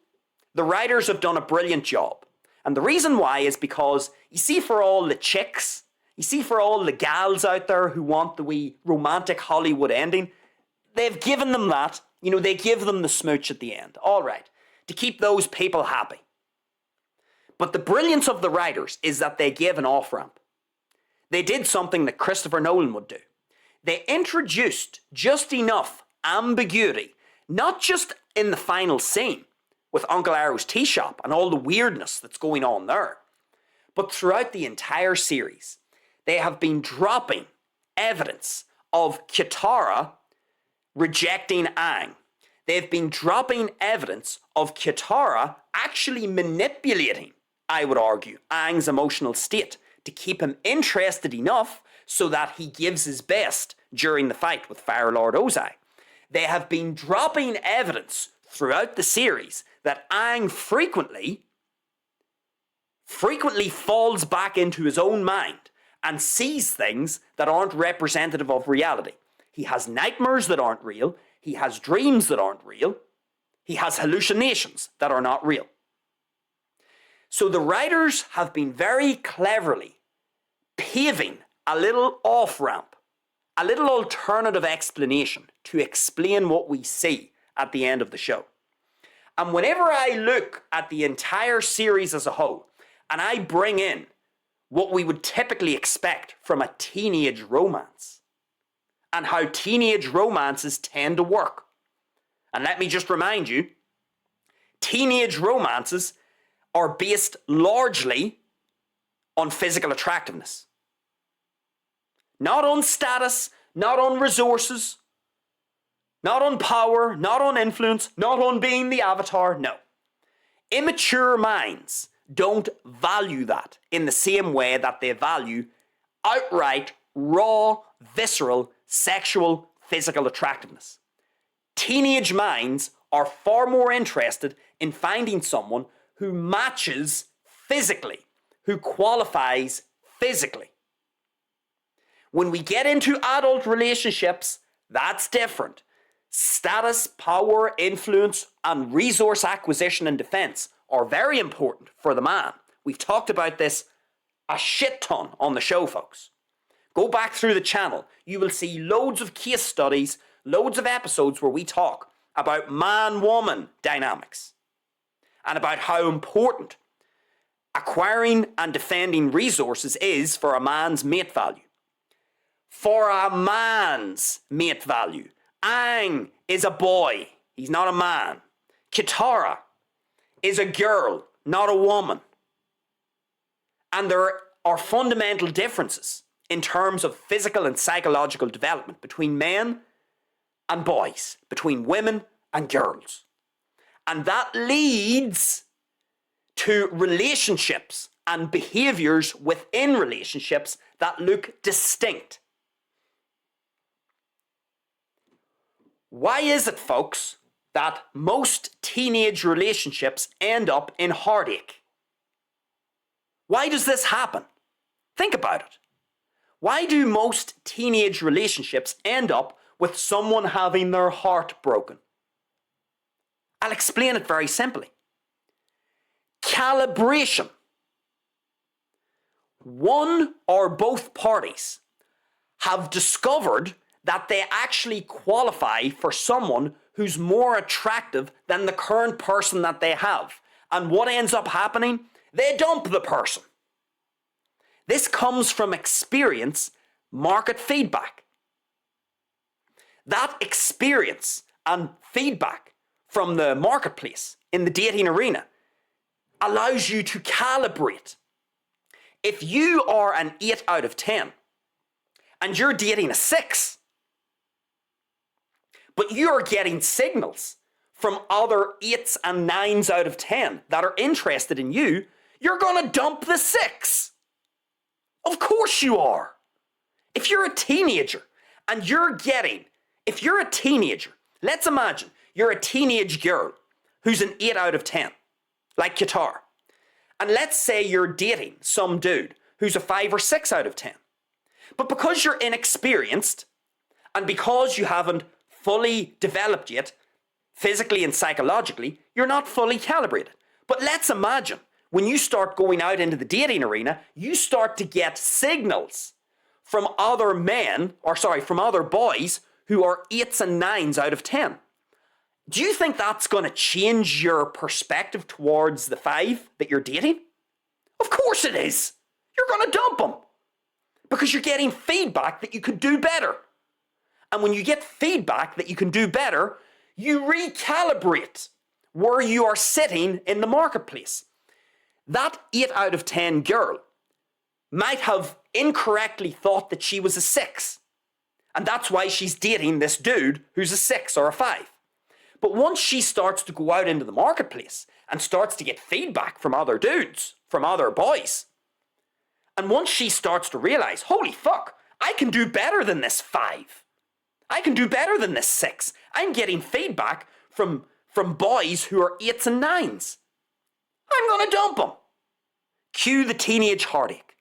the writers have done a brilliant job. And the reason why is because, you see, for all the chicks, you see, for all the gals out there who want the wee romantic Hollywood ending, they've given them that. They give them the smooch at the end. All right, to keep those people happy. But the brilliance of the writers is that they gave an off-ramp. They did something that Christopher Nolan would do. They introduced just enough ambiguity, not just in the final scene with Uncle Arrow's tea shop and all the weirdness that's going on there, but throughout the entire series. They have been dropping evidence of Katara rejecting Aang. They've been dropping evidence of Katara actually manipulating, I would argue, Aang's emotional state to keep him interested enough so that he gives his best during the fight with Fire Lord Ozai. They have been dropping evidence throughout the series that Aang frequently falls back into his own mind and sees things that aren't representative of reality. He has nightmares that aren't real. He has dreams that aren't real. He has hallucinations that are not real. So the writers have been very cleverly paving a little off-ramp, a little alternative explanation to explain what we see at the end of the show. And whenever I look at the entire series as a whole, and I bring in what we would typically expect from a teenage romance, and how teenage romances tend to work. And let me just remind you, teenage romances are based largely on physical attractiveness. Not on status, not on resources, not on power, not on influence, not on being the avatar, no. Immature minds don't value that in the same way that they value outright, raw, visceral, sexual, physical attractiveness. Teenage minds are far more interested in finding someone who matches physically, who qualifies physically. When we get into adult relationships, that's different. Status, power, influence, and resource acquisition and defense are very important for the man. We've talked about this a shit ton on the show, folks. Go back through the channel. You will see loads of case studies, loads of episodes where we talk about man-woman dynamics and about how important acquiring and defending resources is for a man's mate value. For a man's mate value. Aang is a boy. He's not a man. Katara is a girl, not a woman. And there are fundamental differences in terms of physical and psychological development between men and boys, between women and girls. And that leads to relationships and behaviors within relationships that look distinct. Why is it, folks, that most teenage relationships end up in heartache? Why does this happen? Think about it. Why do most teenage relationships end up with someone having their heart broken? I'll explain it very simply. Calibration. One or both parties have discovered that they actually qualify for someone who's more attractive than the current person that they have. And what ends up happening? They dump the person. This comes from experience, market feedback. That experience and feedback from the marketplace in the dating arena allows you to calibrate. If you are an 8 out of 10 and you're dating a 6, but you're getting signals from other 8s and 9s out of 10 that are interested in you, you're going to dump the 6. Of course you are. If you're a teenager and if you're a teenager, let's imagine you're a teenage girl who's an 8 out of 10, like Katara. And let's say you're dating some dude who's a 5 or 6 out of 10. But because you're inexperienced and because you haven't fully developed yet, physically and psychologically, you're not fully calibrated. But let's imagine when you start going out into the dating arena, you start to get signals from other boys who are 8s and 9s out of 10. Do you think that's going to change your perspective towards the 5 that you're dating? Of course it is. You're going to dump him. Because you're getting feedback that you could do better. And when you get feedback that you can do better, you recalibrate where you are sitting in the marketplace. That 8 out of 10 girl might have incorrectly thought that she was a 6. And that's why she's dating this dude who's a 6 or a 5. But once she starts to go out into the marketplace and starts to get feedback from other dudes, from other boys, and once she starts to realize, holy fuck, I can do better than this 5. I can do better than this 6. I'm getting feedback from boys who are 8s and 9s. I'm going to dump them. Cue the teenage heartache.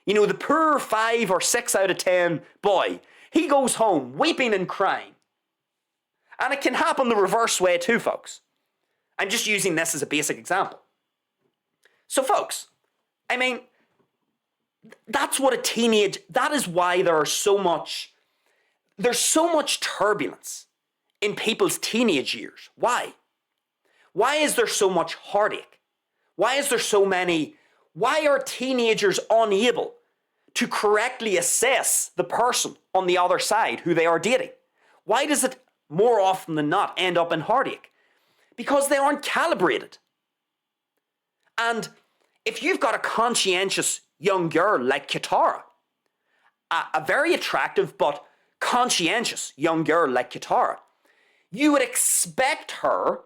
You know, the poor 5 or 6 out of 10 boy, he goes home weeping and crying. And it can happen the reverse way too, folks. I'm just using this as a basic example. So, folks, I mean, that's what that is why there's so much turbulence in people's teenage years. Why? Why is there so much heartache? Why are teenagers unable to correctly assess the person on the other side who they are dating? Why does it more often than not end up in heartache? Because they aren't calibrated. And if you've got a conscientious young girl like Katara, a very attractive but conscientious young girl like Katara, you would expect her,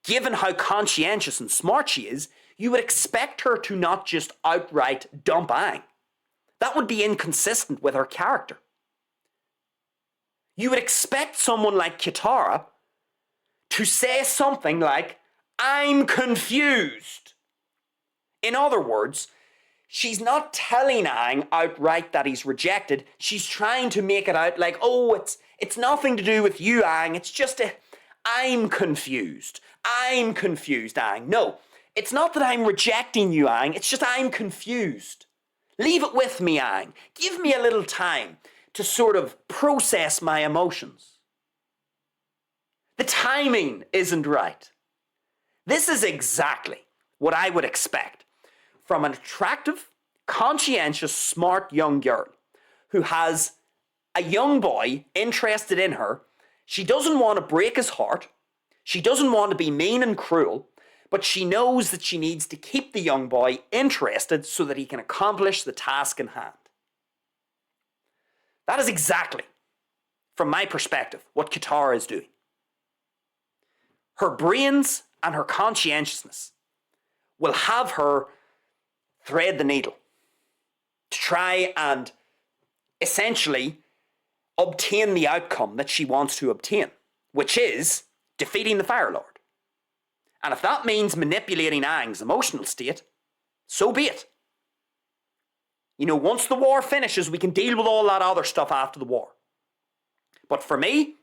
given how conscientious and smart she is, you would expect her to not just outright dump Aang. That would be inconsistent with her character. You would expect someone like Katara to say something like, I'm confused. In other words, she's not telling Aang outright that he's rejected. She's trying to make it out like, oh, it's nothing to do with you, Aang. It's just I'm confused. I'm confused, Aang. No, it's not that I'm rejecting you, Aang. It's just I'm confused. Leave it with me, Aang. Give me a little time to sort of process my emotions. The timing isn't right. This is exactly what I would expect from an attractive, conscientious, smart young girl who has a young boy interested in her. She doesn't want to break his heart. She doesn't want to be mean and cruel, but she knows that she needs to keep the young boy interested so that he can accomplish the task in hand. That is exactly, from my perspective, what Katara is doing. Her brains and her conscientiousness will have her thread the needle to try and essentially obtain the outcome that she wants to obtain, which is defeating the Fire Lord. And if that means manipulating Aang's emotional state, so be it. You know, once the war finishes, we can deal with all that other stuff after the war. But for me,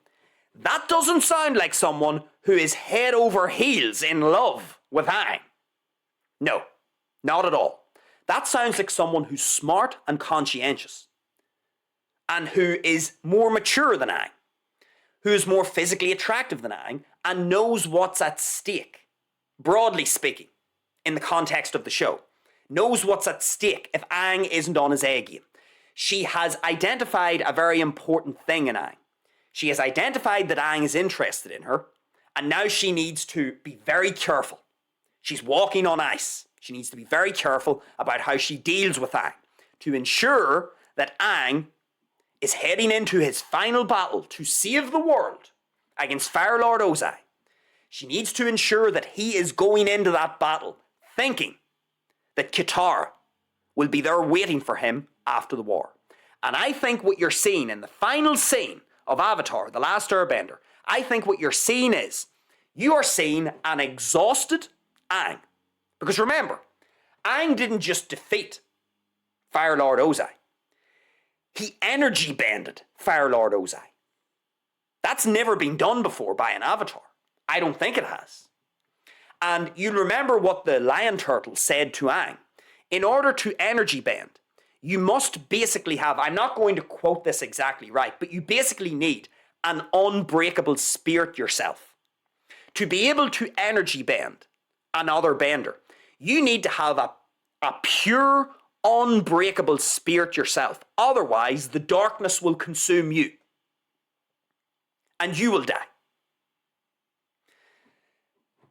that doesn't sound like someone who is head over heels in love with Aang. No, not at all. That sounds like someone who's smart and conscientious, and who is more mature than Aang, who is more physically attractive than Aang, and knows what's at stake, broadly speaking, in the context of the show. Knows what's at stake if Aang isn't on his A game. She has identified a very important thing in Aang. She has identified that Aang is interested in her, and now she needs to be very careful. She's walking on ice. She needs to be very careful about how she deals with Aang to ensure that Aang is heading into his final battle to save the world against Fire Lord Ozai. She needs to ensure that he is going into that battle thinking that Katara will be there waiting for him after the war. And I think what you're seeing in the final scene of Avatar, The Last Airbender, I think what you're seeing is, you are seeing an exhausted Aang. Because remember, Aang didn't just defeat Fire Lord Ozai. He energy bended Fire Lord Ozai. That's never been done before by an Avatar. I don't think it has. And you'll remember what the lion turtle said to Aang. In order to energy bend, you must basically have, I'm not going to quote this exactly right, but you basically need an unbreakable spirit yourself. To be able to energy bend another bender, you need to have a pure, unbreakable spirit yourself. Otherwise, the darkness will consume you. And you will die.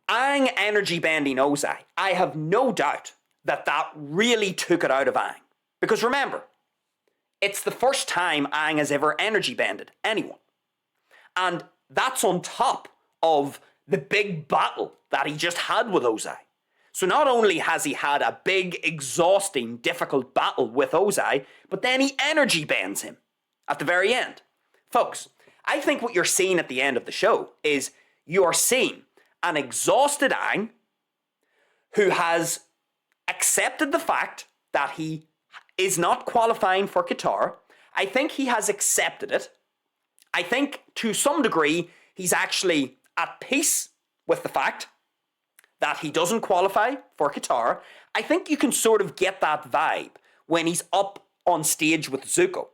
Aang energy bending Ozai. I have no doubt that that really took it out of Aang. Because remember, it's the first time Aang has ever energy bended anyone. And that's on top of the big battle that he just had with Ozai. So not only has he had a big, exhausting, difficult battle with Ozai, but then he energy bends him at the very end. Folks, I think what you're seeing at the end of the show is you're seeing an exhausted Aang who has accepted the fact that he is not qualifying for Katara. I think he has accepted it. I think to some degree he's actually at peace with the fact that he doesn't qualify for Katara. I think you can sort of get that vibe when he's up on stage with Zuko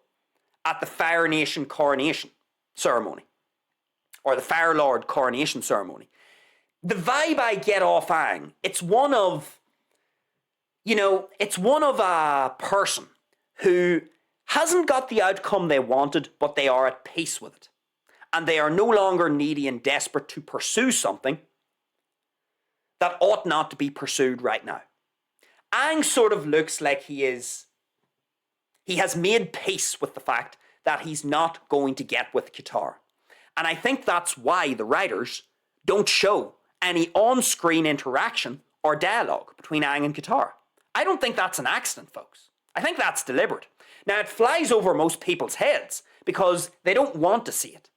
at the Fire Nation coronation ceremony, or the Fire Lord coronation ceremony. The vibe I get off Aang, it's one of a person who hasn't got the outcome they wanted, but they are at peace with it. And they are no longer needy and desperate to pursue something that ought not to be pursued right now. Aang sort of looks like he has made peace with the fact that he's not going to get with Katara. And I think that's why the writers don't show any on-screen interaction or dialogue between Aang and Katara. I don't think that's an accident, folks. I think that's deliberate. Now, it flies over most people's heads because they don't want to see it.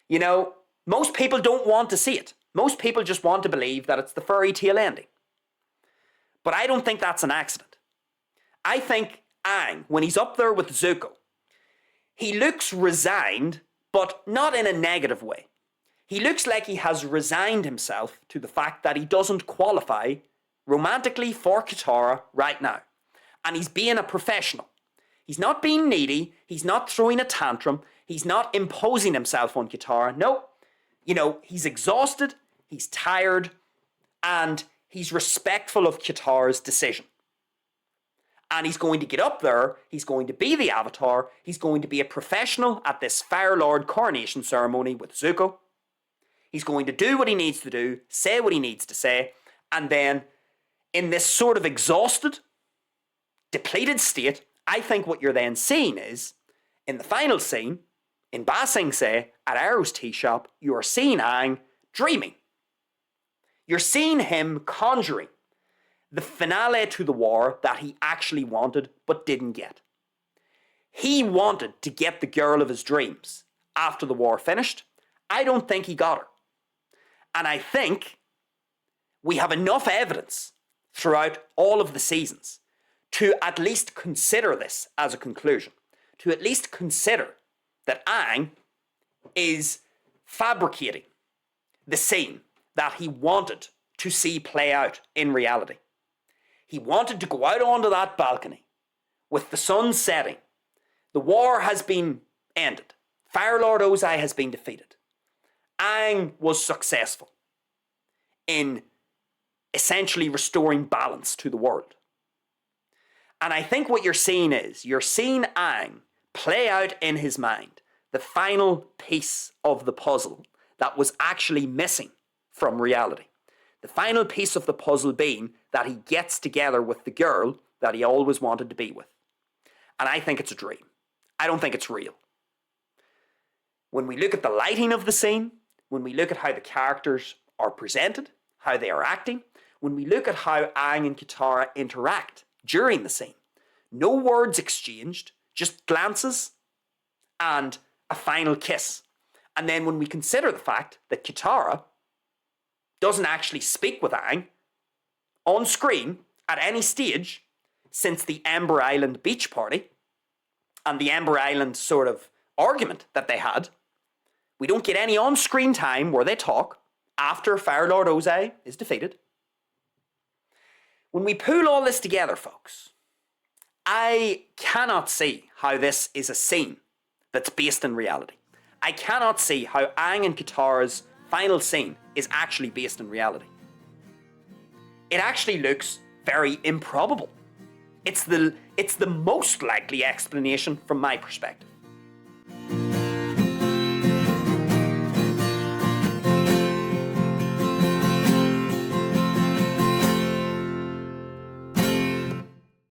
You know, most people don't want to see it. Most people just want to believe that it's the fairy tale ending. But I don't think that's an accident. I think Aang, when he's up there with Zuko, he looks resigned, but not in a negative way. He looks like he has resigned himself to the fact that he doesn't qualify romantically for Katara right now. And he's being a professional. He's not being needy. He's not throwing a tantrum. He's not imposing himself on Katara. No, he's exhausted, he's tired, and he's respectful of Katara's decision. And he's going to get up there, he's going to be the Avatar, he's going to be a professional at this Fire Lord coronation ceremony with Zuko. He's going to do what he needs to do, say what he needs to say, and then in this sort of exhausted, depleted state, I think what you're then seeing is, in the final scene, in Ba Sing Se, at Arrow's tea shop, you are seeing Aang dreaming. You're seeing him conjuring the finale to the war that he actually wanted but didn't get. He wanted to get the girl of his dreams after the war finished. I don't think he got her. And I think we have enough evidence throughout all of the seasons to at least consider this as a conclusion. To at least consider that Aang is fabricating the scene that he wanted to see play out in reality. He wanted to go out onto that balcony with the sun setting. The war has been ended. Fire Lord Ozai has been defeated. Aang was successful in essentially restoring balance to the world. And I think what you're seeing is, you're seeing Aang play out in his mind the final piece of the puzzle that was actually missing from reality. The final piece of the puzzle being that he gets together with the girl that he always wanted to be with. And I think it's a dream. I don't think it's real. When we look at the lighting of the scene, when we look at how the characters are presented, how they are acting, when we look at how Aang and Katara interact during the scene, no words exchanged, just glances and a final kiss. And then when we consider the fact that Katara doesn't actually speak with Aang on screen at any stage since the Ember Island beach party and the Ember Island sort of argument that they had, we don't get any on-screen time where they talk after Fire Lord Ozai is defeated. When we pull all this together, folks, I cannot see how this is a scene that's based in reality. I cannot see how Aang and Katara's final scene is actually based in reality. It actually looks very improbable. It's the most likely explanation from my perspective.